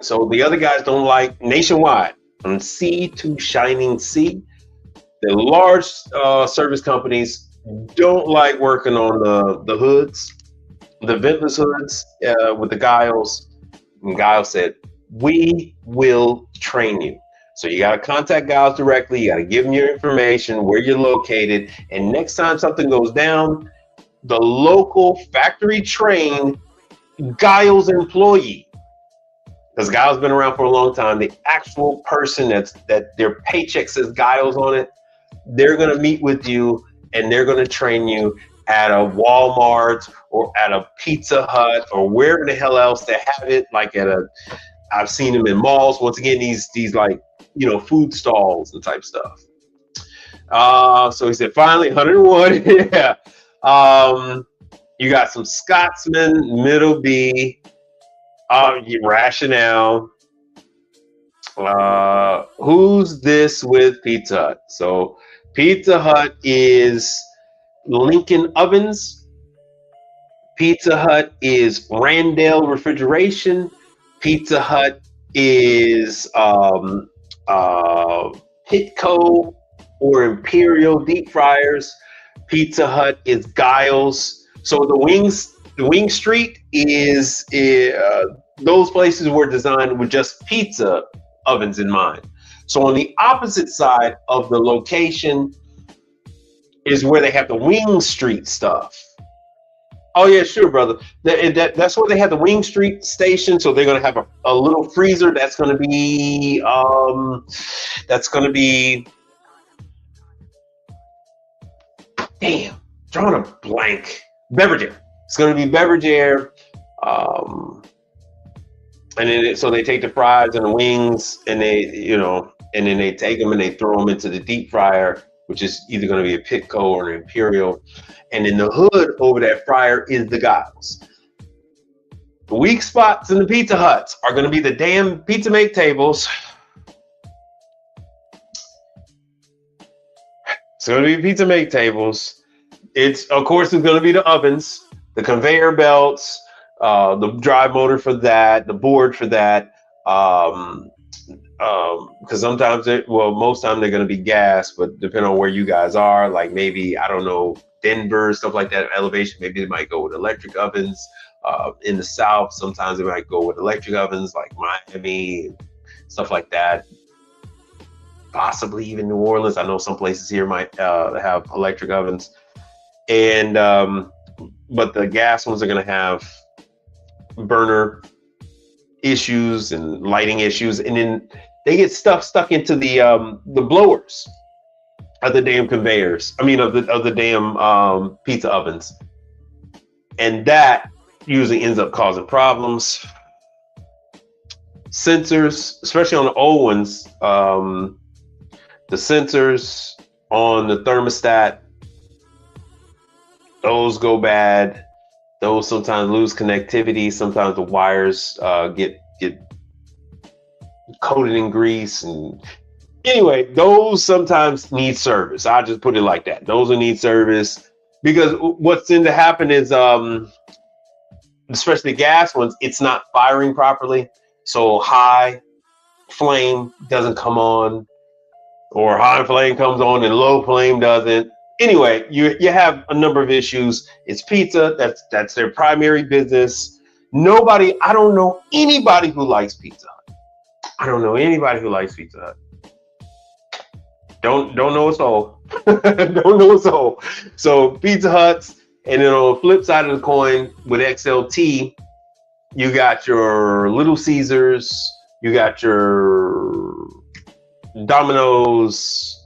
So the other guys don't like Nationwide, from sea to shining sea. The large service companies don't like working on the hoods, the ventless hoods with the Giles. And Giles said, we will train you. So you got to contact Giles directly. You got to give them your information, where you're located. And next time something goes down, the local factory trained Giles employee, because Giles been around for a long time, the actual person that their paycheck says Giles on it, they're going to meet with you and they're going to train you at a Walmart or at a Pizza Hut or wherever the hell else they have it. Like I've seen them in malls. Once again, these like, you know, food stalls and type stuff. So he said, finally, 101. Yeah. You got some Scotsman, Middle B, Rationale. Who's this with Pizza Hut? So Pizza Hut is Lincoln Ovens. Pizza Hut is Randall Refrigeration. Pizza Hut is Pitco or Imperial Deep Fryers. Pizza Hut is Giles. So the Wing Street is those places were designed with just pizza ovens in mind. So on the opposite side of the location is where they have the Wing Street stuff. Oh yeah, sure, brother. That's where they have the Wing Street station. So they're gonna have a little freezer that's gonna be damn, drawing a blank. Beverage Air. It's gonna be Beverage Air. And then so they take the fries and the wings and they, you know, and then they take them and they throw them into the deep fryer, which is either going to be a Pitco or an Imperial. And then the hood over that fryer is the Giles. The weak spots in the Pizza Huts are going to be the damn pizza make tables. It's going to be pizza make tables. Of course, it's going to be the ovens, the conveyor belts, the drive motor for that, the board for that. Because sometimes, most time they're going to be gas, but depending on where you guys are, like maybe, I don't know, Denver, stuff like that, elevation, maybe they might go with electric ovens. In the South, sometimes they might go with electric ovens, like Miami, stuff like that. Possibly even New Orleans. I know some places here might have electric ovens. And, but the gas ones are going to have burner issues and lighting issues. And then they get stuff stuck into the blowers of the damn conveyors. I mean, of the damn pizza ovens. And that usually ends up causing problems. Sensors, especially on the old ones, the sensors on the thermostat, those go bad. Those sometimes lose connectivity. Sometimes the wires get coated in grease. And anyway, those sometimes need service. I'll just put it like that. Those will need service because what's going to happen is, especially gas ones, it's not firing properly. So high flame doesn't come on, or high flame comes on and low flame doesn't. Anyway, you have a number of issues. It's pizza. That's their primary business. I don't know anybody who likes Pizza Hut. I don't know anybody who likes Pizza Hut. Don't know a soul. Don't know a soul. So Pizza Huts, and then on the flip side of the coin with XLT, you got your Little Caesars, you got your Domino's,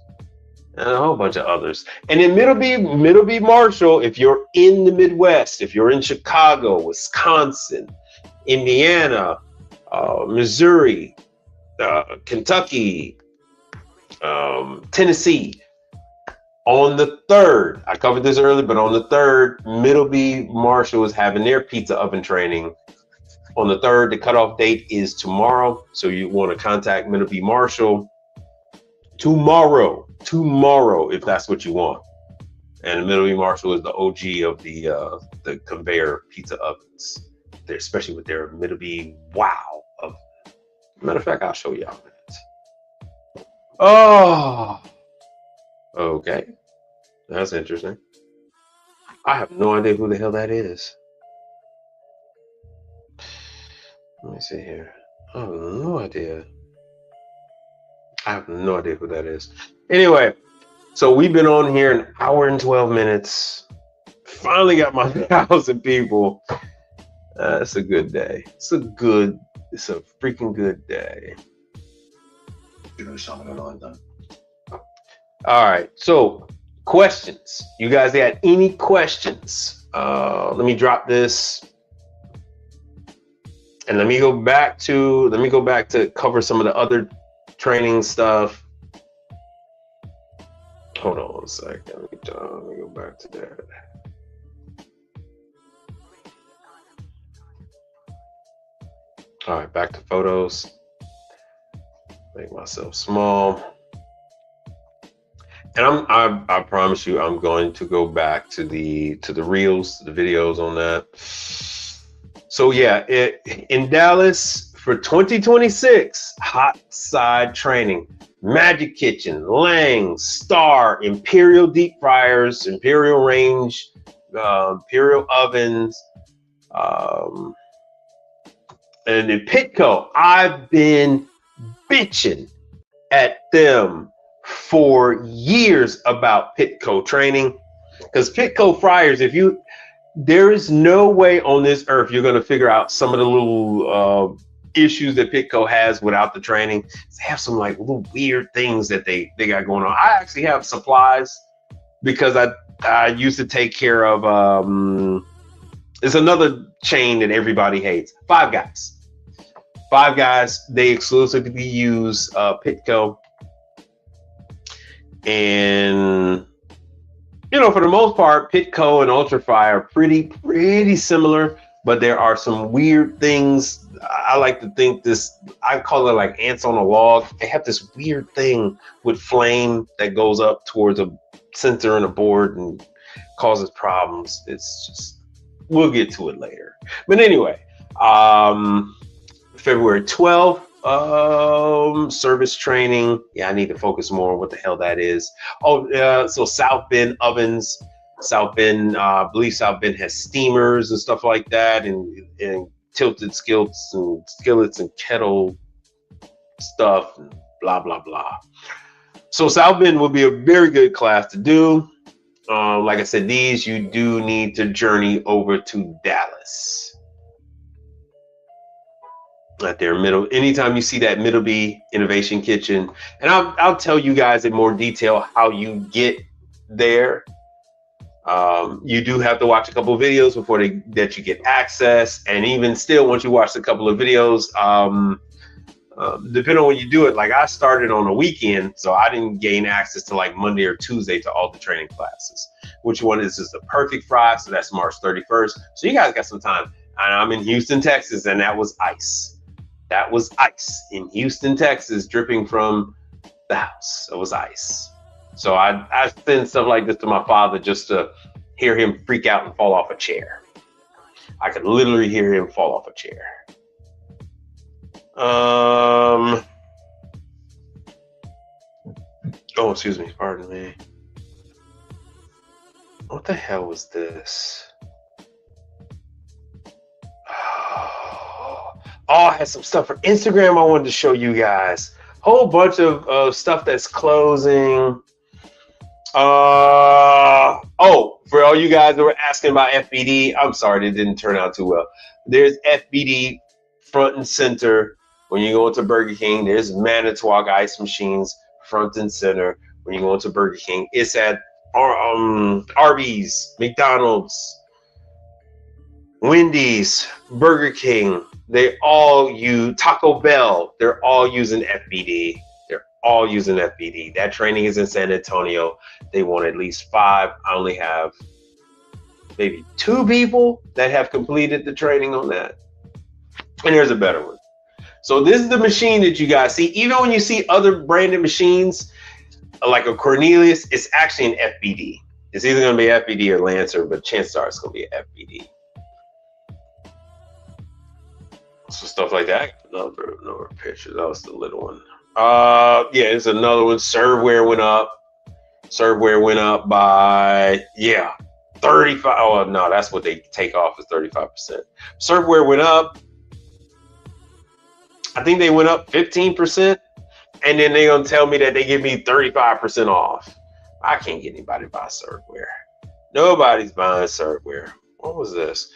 and a whole bunch of others. And then Middle B Marshall, if you're in the Midwest, if you're in Chicago, Wisconsin, Indiana, Missouri, Kentucky, Tennessee, On the 3rd, I covered this earlier, but on the 3rd, Middleby Marshall is having their pizza oven training. On the 3rd, the cutoff date is tomorrow. So you want to contact Middleby Marshall tomorrow, if that's what you want. And Middleby Marshall is the OG of the conveyor pizza ovens. They're, especially with their Middleby Wow. Matter of fact, I'll show y'all that. Oh, okay. That's interesting. I have no idea who the hell that is. Let me see here. I have no idea. I have no idea who that is. Anyway, so we've been on here an hour and 12 minutes. Finally got my 1,000 people. It's a good day. It's a freaking good day. All right, so questions. You guys got any questions? Let me drop this. And let me go back to cover some of the other training stuff. Hold on one second. Let me go back to that. All right, back to photos. Make myself small. And I promise you, I'm going to go back to the reels, the videos on that. So yeah, in Dallas for 2026, hot side training, Magic Kitchen, Lang, Star, Imperial deep fryers, Imperial range, Imperial ovens, and in Pitco. I've been bitching at them for years about Pitco training, because Pitco fryers, there is no way on this earth you're going to figure out some of the little issues that Pitco has without the training. They have some like little weird things that they got going on. I actually have supplies because I used to take care of it's another chain that everybody hates, Five Guys. Five Guys, they exclusively use Pitco. And for the most part, Pitco and Ultrafry are pretty similar, but there are some weird things. I like to think I call it like ants on a log. They have this weird thing with flame that goes up towards a sensor in a board and causes problems. It's just, we'll get to it later. But anyway, February 12th, service training. Yeah, I need to focus more on what the hell that is. So South Bend ovens. South Bend, I believe South Bend has steamers and stuff like that, and tilted skillets and kettle stuff, and blah, blah, blah. So South Bend would be a very good class to do. Like I said, you do need to journey over to Dallas. At their anytime you see that Middleby Innovation Kitchen, and I'll tell you guys in more detail how you get there. You do have to watch a couple of videos before that you get access, and even still, once you watch a couple of videos, depending on when you do it, like I started on a weekend, so I didn't gain access to like Monday or Tuesday to all the training classes. Which one is the perfect fry? So that's March 31st. So you guys got some time. And I'm in Houston, Texas, and that was ice. That was ice in Houston, Texas, dripping from the house. It was ice. So I send stuff like this to my father just to hear him freak out and fall off a chair. I could literally hear him fall off a chair. Oh, excuse me. Pardon me. What the hell was this? Oh, I had some stuff for Instagram I wanted to show you guys. Whole bunch of stuff that's closing. Oh, for all you guys that were asking about FBD, I'm sorry, it didn't turn out too well. There's FBD front and center when you go into Burger King. There's Manitowoc ice machines front and center when you go into Burger King. It's at Arby's, McDonald's, Wendy's, Burger King. They all use Taco Bell. They're all using FBD. They're all using FBD. That training is in San Antonio. They want at least 5. I only have maybe 2 people that have completed the training on that. And here's a better one. So this is the machine that you guys see. Even when you see other branded machines, like a Cornelius, it's actually an FBD. It's either going to be FBD or Lancer, but chances are it's going to be an FBD. So stuff like that. Another picture. That was the little one. Yeah, it's another one. Serveware went up. Serveware went up by 35. Oh no, that's what they take off is 35%. Serveware went up. I think they went up 15%, and then they're gonna tell me that they give me 35% off. I can't get anybody to buy serveware. Nobody's buying serveware. What was this?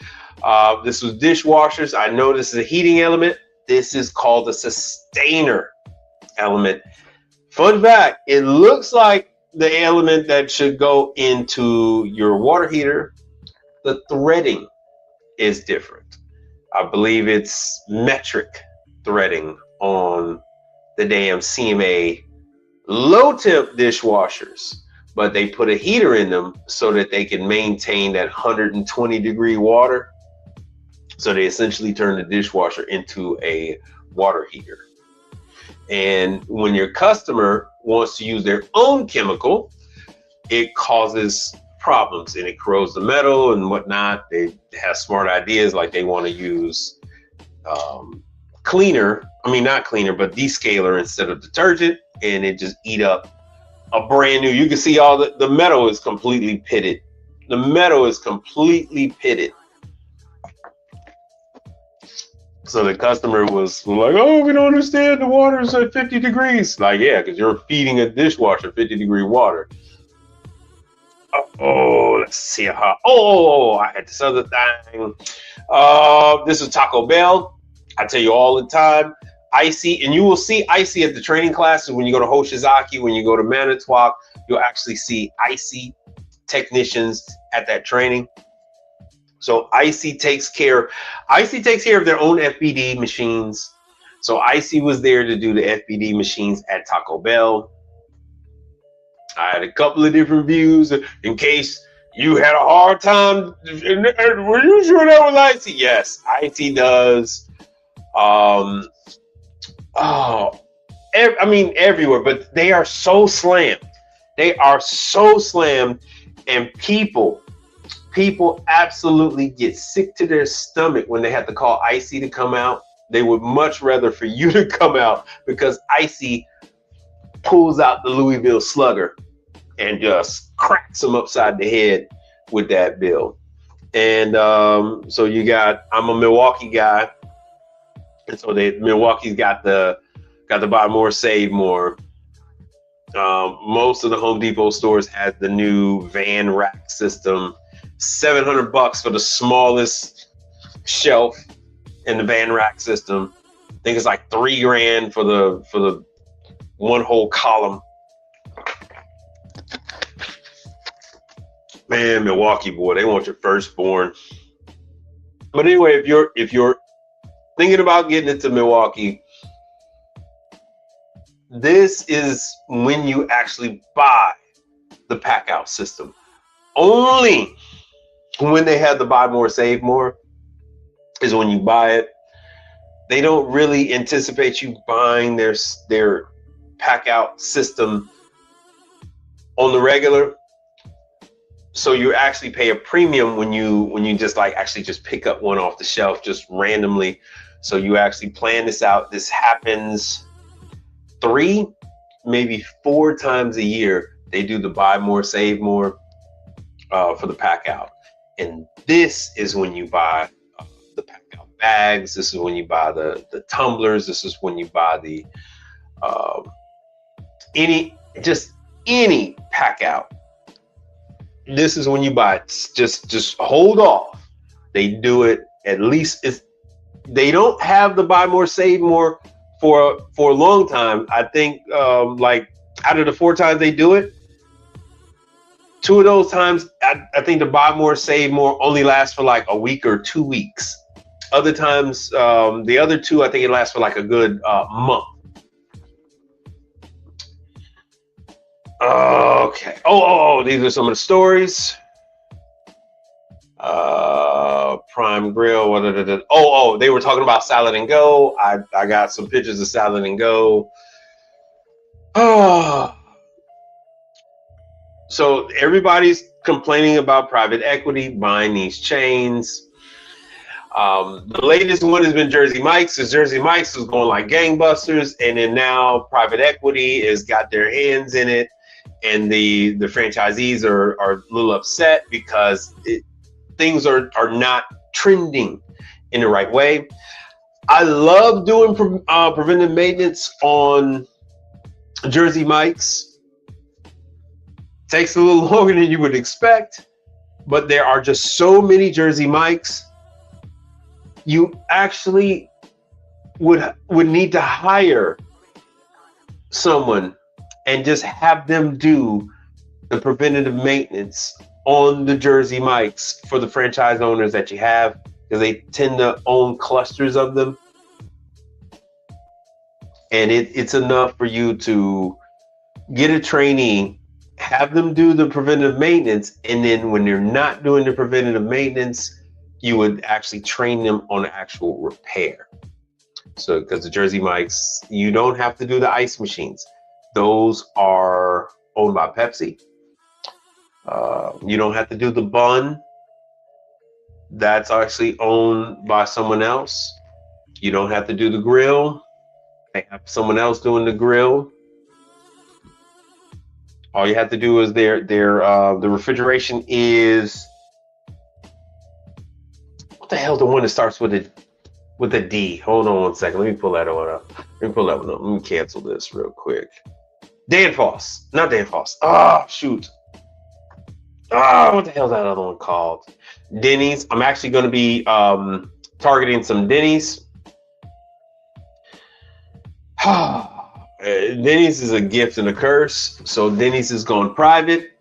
This was dishwashers. I know this is a heating element. This is called a sustainer element. Fun fact, it looks like the element that should go into your water heater. The threading is different. I believe it's metric threading on the damn CMA low temp dishwashers, but they put a heater in them so that they can maintain that 120 degree water. So they essentially turn the dishwasher into a water heater. And when your customer wants to use their own chemical, it causes problems and it corrodes the metal and whatnot. They have smart ideas, like they want to use cleaner, I mean not cleaner, but descaler instead of detergent, and it just eat up a brand new. You can see all the metal is completely pitted. The metal is completely pitted. So the customer was like, oh, we don't understand, the water is at 50 degrees. Like, yeah, because you're feeding a dishwasher 50 degree water. Oh, let's see how. Oh, I had this other thing. This is Taco Bell. I tell you all the time, Icy, and you will see Icy at the training classes when you go to Hoshizaki, when you go to Manitowoc, you'll actually see Icy technicians at that training. So Icy takes care of their own FBD machines. So Icy was there to do the FBD machines at Taco Bell. I had a couple of different views in case you had a hard time. Were you sure that was Icy? Yes, Icy does. I mean everywhere, but they are so slammed. They are so slammed, and people absolutely get sick to their stomach when they have to call Icy to come out. They would much rather for you to come out, because Icy pulls out the Louisville Slugger and just cracks them upside the head with that bill. And so you got, I'm a Milwaukee guy, and so Milwaukee's got the buy more, save more. Most of the Home Depot stores had the new van rack system. $700 for the smallest shelf in the van rack system. I think it's like $3,000 for the one whole column. Man, Milwaukee boy, they want your firstborn. But anyway, if you're thinking about getting into Milwaukee, this is when you actually buy the pack out system. Only when they have the buy more, save more is when you buy it. They don't really anticipate you buying their pack out system on the regular. So you actually pay a premium when you just like actually just pick up one off the shelf just randomly. So you actually plan this out. This happens 3, maybe 4 times a year. They do the buy more, save more for the pack out. And this is when you buy the pack out bags. This is when you buy the tumblers. This is when you buy the any pack out. This is when you buy it. Just hold off. They do it at least. They don't have the buy more, save more for a long time. I think like out of the 4 times they do it, 2 of those times, I think the buy more, save more only lasts for like a week or 2 weeks. Other times, the other 2, I think it lasts for like a good month. Okay. Oh, these are some of the stories. Prime Grill. They were talking about Salad and Go. I got some pictures of Salad and Go. Oh. So everybody's complaining about private equity buying these chains. The latest one has been Jersey Mike's, because Jersey Mike's was going like gangbusters, and then now private equity has got their hands in it, and the franchisees are a little upset because things are not trending in the right way. I love doing preventive maintenance on Jersey Mike's. Takes a little longer than you would expect, but there are just so many Jersey Mike's. You actually would need to hire someone and just have them do the preventative maintenance on the Jersey Mike's for the franchise owners that you have, because they tend to own clusters of them. And it's enough for you to get a trainee, have them do the preventative maintenance, and then when they're not doing the preventative maintenance, you would actually train them on actual repair. So, because the Jersey Mike's, you don't have to do the ice machines. Those are owned by Pepsi. You don't have to do the bun. That's actually owned by someone else. You don't have to do the grill. They have someone else doing the grill. All you have to do is the refrigeration is, what the hell, the one that starts with a D? Hold on one second. Let me pull that one up. Let me cancel this real quick. Danfoss, not Danfoss. Oh, shoot. Oh, what the hell is that other one called? Denny's. I'm actually going to be targeting some Denny's. Denny's is a gift and a curse. So Denny's is going private,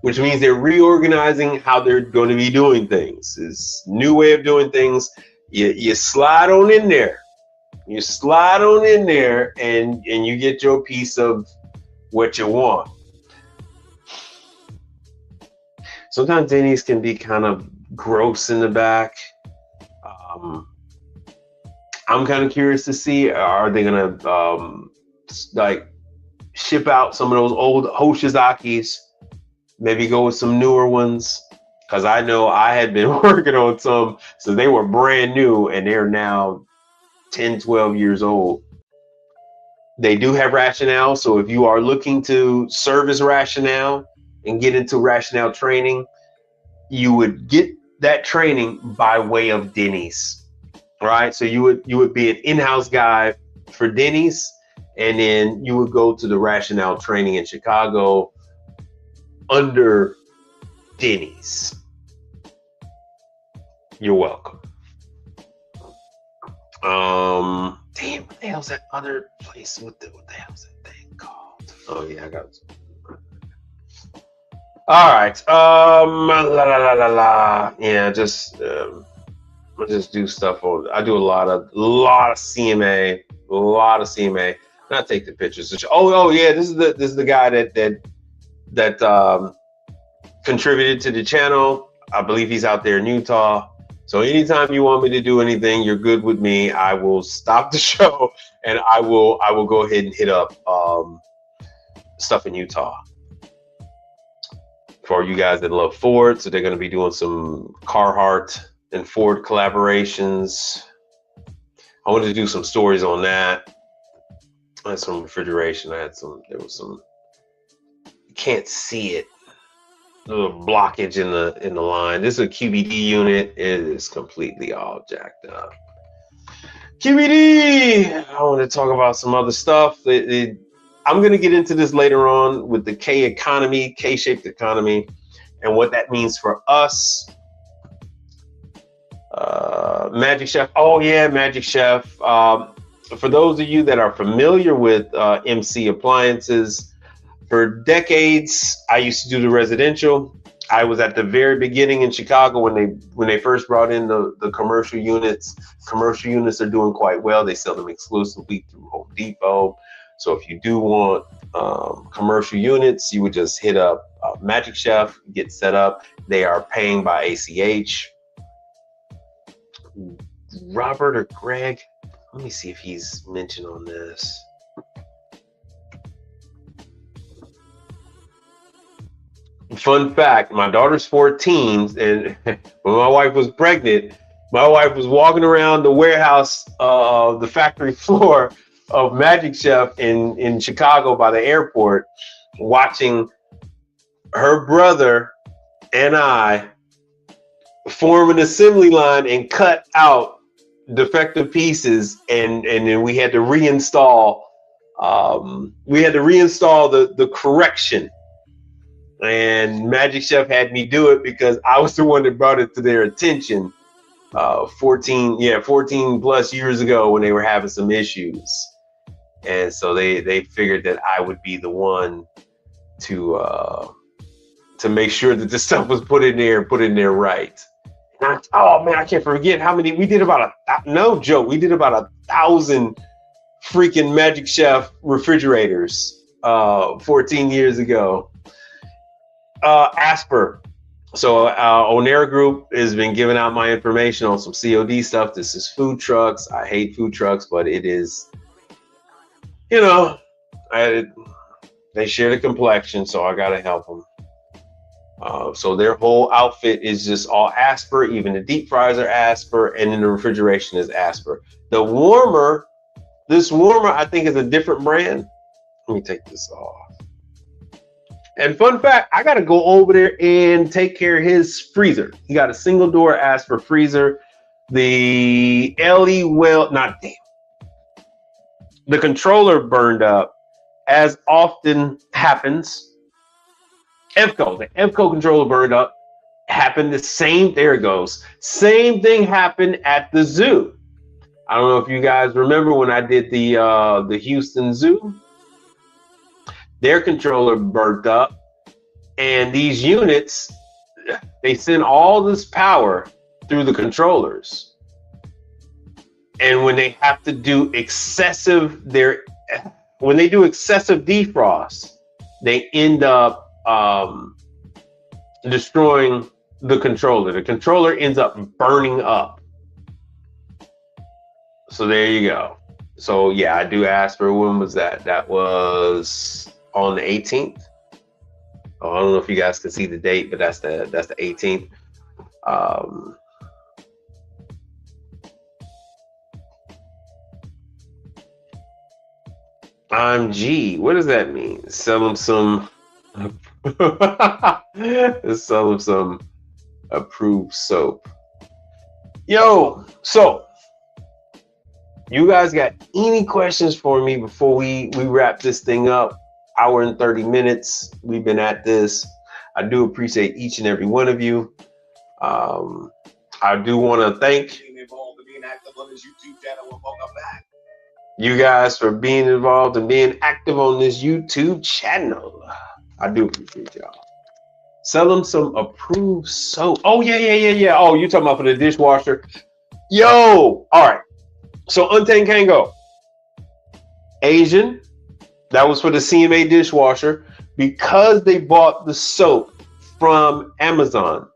which means they're reorganizing how they're going to be doing things. It's a new way of doing things. You slide on in there. You slide on in there and you get your piece of what you want. Sometimes Denny's can be kind of gross in the back. I'm kind of curious to see, are they going to like ship out some of those old Hoshizakis, maybe go with some newer ones? Because I know I had been working on some, so they were brand new and they're now 10, 12 years old. They do have Rationale, so if you are looking to service Rationale and get into Rationale training, you would get that training by way of Denny's, right? So you would be an in-house guy for Denny's, and then you would go to the Rationale training in Chicago under Denny's. You're welcome. Damn, what the hell's that other place? What the hell's that thing called? Oh yeah, I got it. All right. Yeah, just I just do stuff on. I do a lot of CMA, and I take the pictures. Oh yeah, this is the guy that contributed to the channel. I believe he's out there in Utah. So anytime you want me to do anything, you're good with me. I will stop the show and I will go ahead and hit up stuff in Utah. For you guys that love Ford, so they're going to be doing some Carhartt and Ford collaborations. I wanted to do some stories on that. I had some refrigeration. There was some, you can't see it. A little blockage in the line. This is a QBD unit. It is completely all jacked up. QBD! I want to talk about some other stuff. I'm going to get into this later on with the K economy, K-shaped economy, and what that means for us. Magic Chef. Oh yeah, Magic Chef. For those of you that are familiar with MC appliances, for decades, I used to do the residential. I was at the very beginning in Chicago when they first brought in the commercial units. Commercial units are doing quite well. They sell them exclusively through Home Depot. So if you do want commercial units, you would just hit up Magic Chef, get set up. They are paying by ACH. Robert or Greg, let me see if he's mentioned on this. Fun fact, my daughter's 14, and when my wife was pregnant, my wife was walking around the warehouse, the factory floor of Magic Chef in Chicago by the airport, watching her brother and I form an assembly line and cut out defective pieces, and then we had to reinstall the correction. And Magic Chef had me do it because I was the one that brought it to their attention 14 plus years ago when they were having some issues. And so they figured that I would be the one to make sure that the stuff was put in there right. And I can't forget how many we did. No joke, we did about 1,000 freaking Magic Chef refrigerators 14 years ago. Asper. So Onera Group has been giving out my information on some COD stuff. This is food trucks. I hate food trucks, but it is, they share the complexion, so I gotta help them. So their whole outfit is just all Asper. Even the deep fries are Asper, and then the refrigeration is Asper. This warmer I think is a different brand. Let me take this off. And fun fact, I got to go over there and take care of his freezer. He got a single door Asper freezer. The the controller burned up, as often happens. The EVCO controller burned up. Happened there it goes. Same thing happened at the zoo. I don't know if you guys remember when I did the Houston Zoo. Their controller burnt up, and these units, they send all this power through the controllers. And when they have to do excessive defrost, they end up destroying the controller. The controller ends up burning up. So there you go. So yeah, I do Asper. When was that? That was on the 18th. I don't know if you guys can see the date, but that's the 18th. I'm G. What does that mean? Sell them some. Sell them some approved soap. Yo, so you guys got any questions for me before we wrap this thing up? Hour and 30 minutes. We've been at this. I do appreciate each and every one of you. I do want to thank you guys for being involved and being active on this YouTube channel. I do appreciate y'all. Sell them some approved soap. Oh, yeah. Oh, you're talking about for the dishwasher. Yo, all right. So Untamed Kango, Asian. That was for the CMA dishwasher, because they bought the soap from Amazon.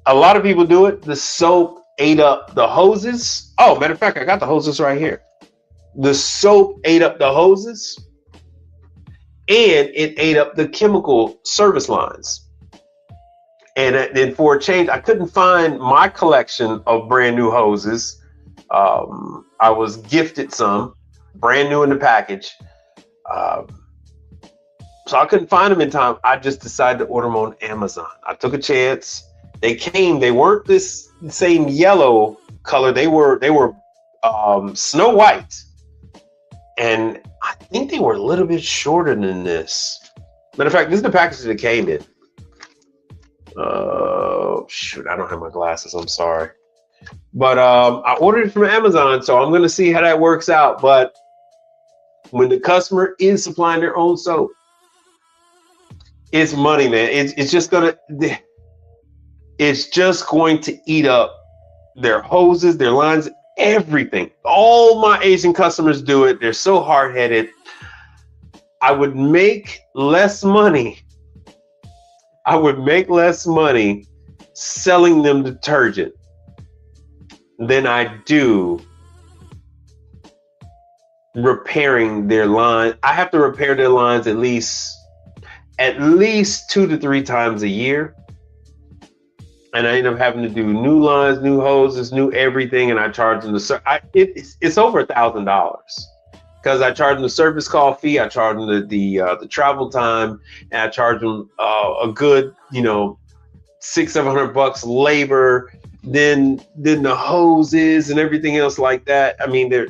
A lot of people do it. The soap ate up the hoses. Oh, matter of fact, I got the hoses right here. The soap ate up the hoses, and it ate up the chemical service lines. And then for a change, I couldn't find my collection of brand new hoses. I was gifted some. Brand new in the package. So I couldn't find them in time. I just decided to order them on Amazon. I took a chance. They came. They weren't this same yellow color. They were snow white. And I think they were a little bit shorter than this. Matter of fact, this is the package that it came in. Shoot, I don't have my glasses. I'm sorry. But I ordered it from Amazon, so I'm going to see how that works out. But when the customer is supplying their own soap, it's money, man. It's just going to eat up their hoses, their lines, everything. All my Asian customers do it. They're so hard-headed. I would make less money. I would make less money selling them detergent than I do repairing their line. I have to repair their lines at least 2 to 3 times a year. And I end up having to do new lines, new hoses, new everything. And I charge them it's over $1,000 because I charge them the service call fee. I charge them the travel time, and I charge them a good, $600-700 labor. Then the hoses and everything else like that. I mean, they're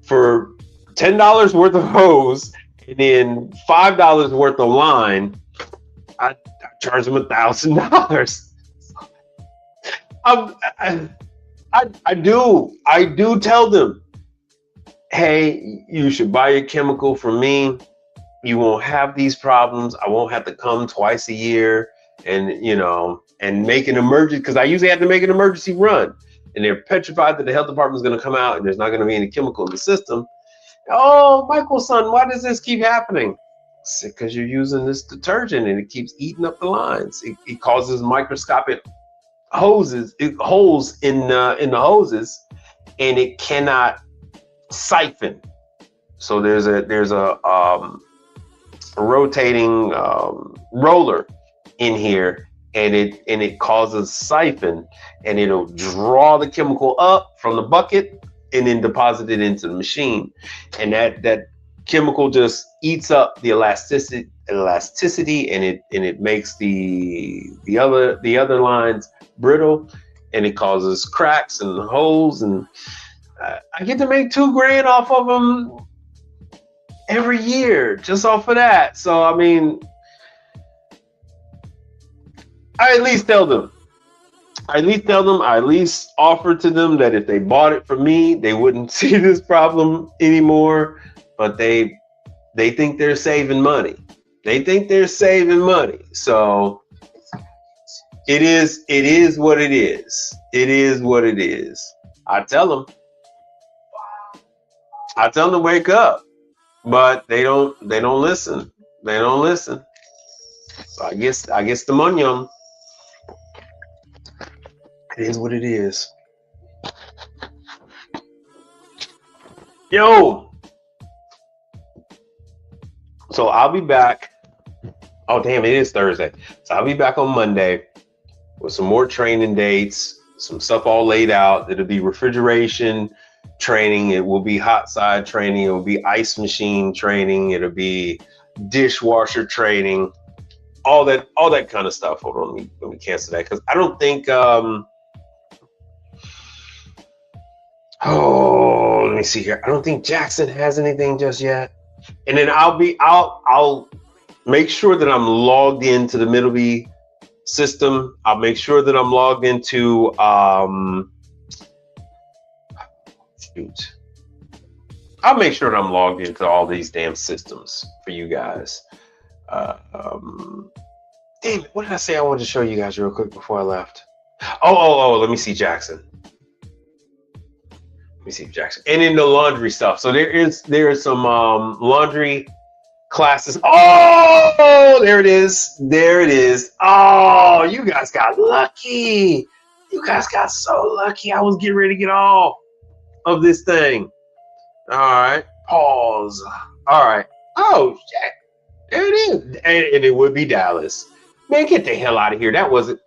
for $10 worth of hose and then $5 worth of line. I charge them $1,000. I do tell them, hey, you should buy your chemical from me. You won't have these problems. I won't have to come twice a year and make an emergency, because I usually have to make an emergency run. And they're petrified that the health department is going to come out and there's not going to be any chemical in the system. Oh, Michael's son, why does this keep happening? Because you're using this detergent and it keeps eating up the lines. It causes microscopic holes in the hoses, and it cannot siphon. So there's a rotating roller in here, and it causes siphon, and it'll draw the chemical up from the bucket and then deposit it into the machine, and that chemical just eats up the elasticity, and it makes the other lines brittle, and it causes cracks and holes. And I get to make $2,000 off of them every year just off of that. So I mean, I at least tell them. I at least offer to them that if they bought it from me, they wouldn't see this problem anymore. But they think they're saving money. So it is what it is. It is what it is. I tell them to wake up, but they don't listen. So I guess the money on them. It is what it is. Yo. So I'll be back. Oh, damn, it is Thursday. So I'll be back on Monday with some more training dates, some stuff all laid out. It'll be refrigeration training. It will be hot side training. It will be ice machine training. It'll be dishwasher training. All that kind of stuff. Hold on, let me cancel that, because I don't think let me see here. I don't think Jackson has anything just yet. And then I'll make sure that I'm logged into the Middleby system. I'll make sure that I'm logged into I'll make sure that I'm logged into all these damn systems for you guys. Damn it, what did I say I wanted to show you guys real quick before I left? Oh, let me see Jackson. And in the laundry stuff. So there is some laundry classes. Oh, there it is. Oh, you guys got lucky. You guys got so lucky. I was getting ready to get off of this thing. All right, pause. All right. Oh, shit. There it is. And it would be Dallas. Man, get the hell out of here. That wasn't.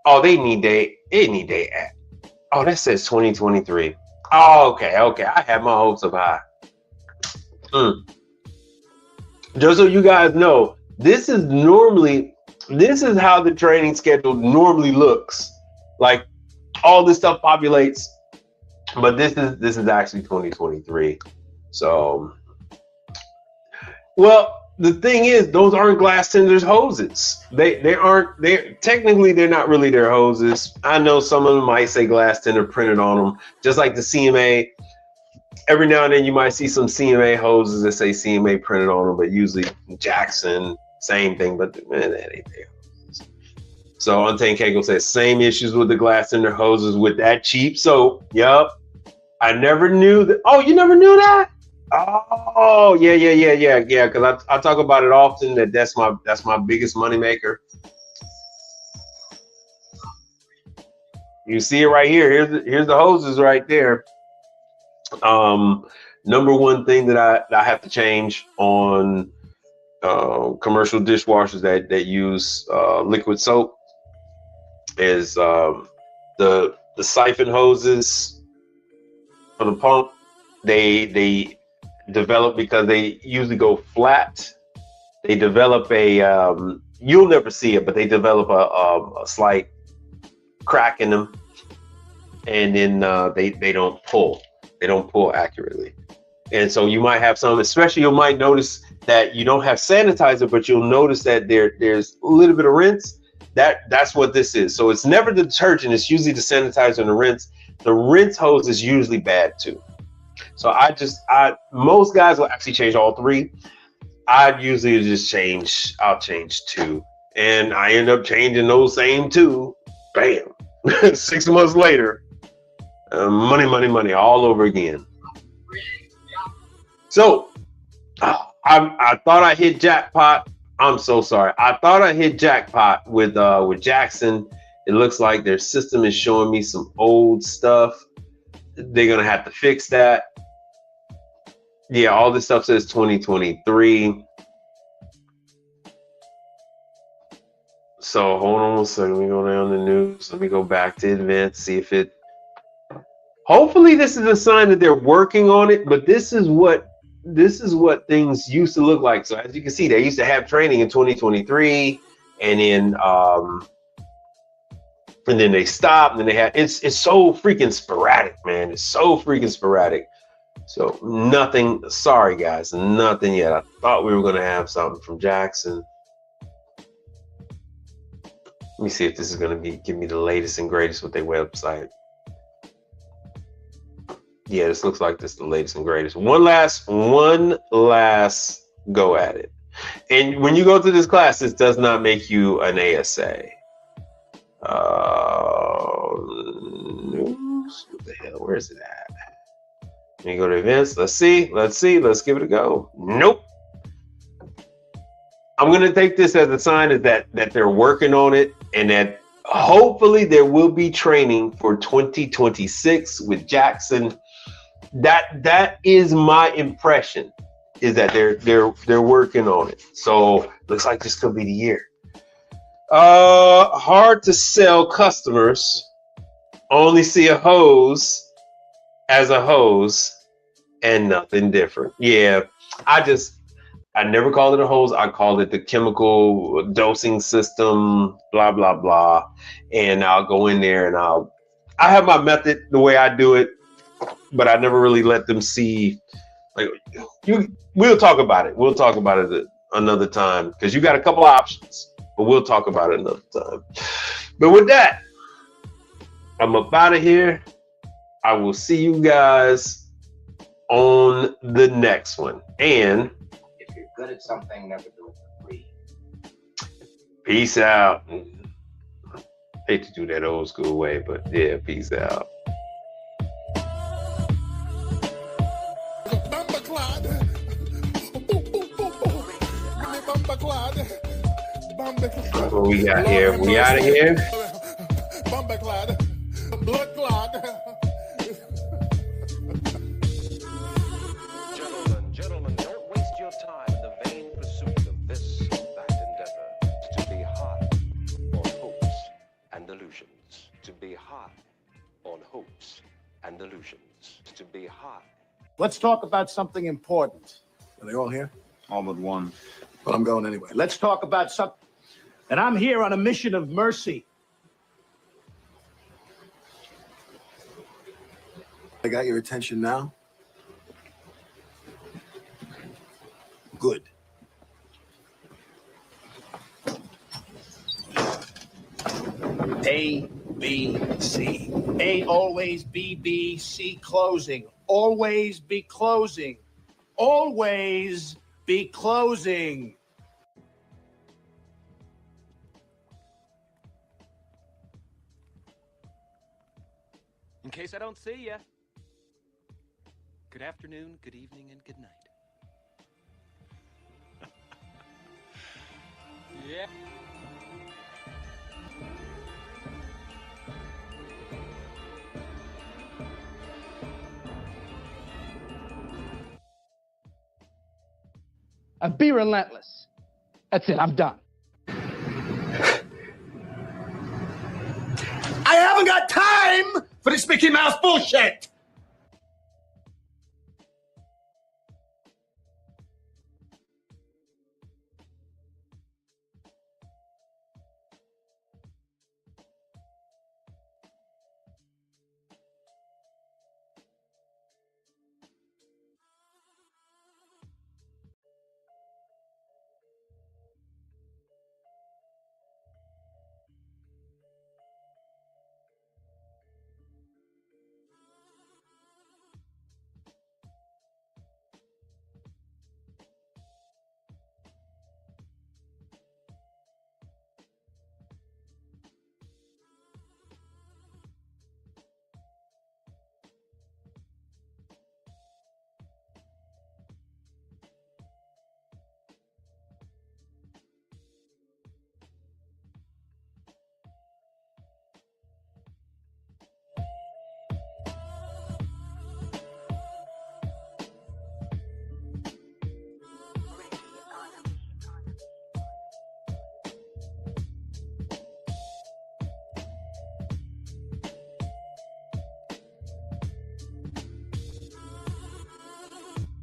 Oh, they need their. Oh, that says 2023. Oh, okay. I had my hopes up high. Just so you guys know, this is how the training schedule normally looks. Like, all this stuff populates, but this is actually 2023. So, well, the thing is, those aren't glass tenders hoses. They're not really their hoses. I know some of them might say glass tender printed on them, just like the CMA. Every now and then you might see some CMA hoses that say CMA printed on them, but usually Jackson, same thing, but man, that ain't their hoses. So Untamed Keiko says, same issues with the glass tender hoses with that cheap soap. Yup. I never knew that. Oh, you never knew that? Oh, yeah. Because I talk about it often. That's my biggest moneymaker. You see it right here. Here's the hoses right there. Number one thing that I have to change on commercial dishwashers that use liquid soap is the siphon hoses for the pump. They develop because they usually go flat. They develop a you'll never see it, but they develop a slight crack in them, and then they don't pull. They don't pull accurately. And so you might have some, especially you might notice that you don't have sanitizer, but you'll notice that there's a little bit of rinse. That's what this is. So it's never the detergent, it's usually the sanitizer and the rinse. The rinse hose is usually bad too. So most guys will actually change all three. I usually I'll change two. And I end up changing those same two. Bam. 6 months later. Money all over again. So I thought I hit jackpot. I'm so sorry. I thought I hit jackpot with Jackson. It looks like their system is showing me some old stuff. They're gonna have to fix that. Yeah, all this stuff says 2023. So hold on a second. Let me go down the news. Let me go back to advanced, see if it. Hopefully, this is a sign that they're working on it. But this is what things used to look like. So as you can see, they used to have training in 2023, and then they stopped. And then they had it's so freaking sporadic, man. It's so freaking sporadic. So nothing. Sorry, guys, nothing yet. I thought we were gonna have something from Jackson. Let me see if this is gonna give me the latest and greatest with their website. Yeah, this looks like this is the latest and greatest. One last go at it. And when you go to this class, this does not make you an ASA. News? What the hell? Where is it at? Let me go to events. Let's see. Let's give it a go. Nope. I'm gonna take this as a sign that they're working on it, and that hopefully there will be training for 2026 with Jackson. That is my impression, is that they're working on it. So looks like this could be the year. Hard to sell customers only see a hose as a hose and nothing different. Yeah, I never called it a hose. I called it the chemical dosing system, blah, blah, blah. And I'll go in there and I have my method, the way I do it, but I never really let them see, like, we'll talk about it. We'll talk about it another time, because you got a couple options, but we'll talk about it another time. But with that, I'm up out of here. I will see you guys on the next one. And if you're good at something, never do it for free. Peace out. Hate to do that old school way, but yeah, peace out. What we got here? We out of here. Blood clot. Gentlemen, don't waste your time in the vain pursuit of this or that endeavor. To be hot on hopes and illusions. To be hot on hopes and illusions. To be hot. Let's talk about something important. Are they all here? All but one. Well, I'm going anyway. Let's talk about something. And I'm here on a mission of mercy. I got your attention now? Good. A, B, C. A always B, B, C closing. Always be closing. Always be closing. In case I don't see ya. Good afternoon, good evening, and good night. Yeah. Be relentless. That's it. I'm done. I haven't got time for this Mickey Mouse bullshit.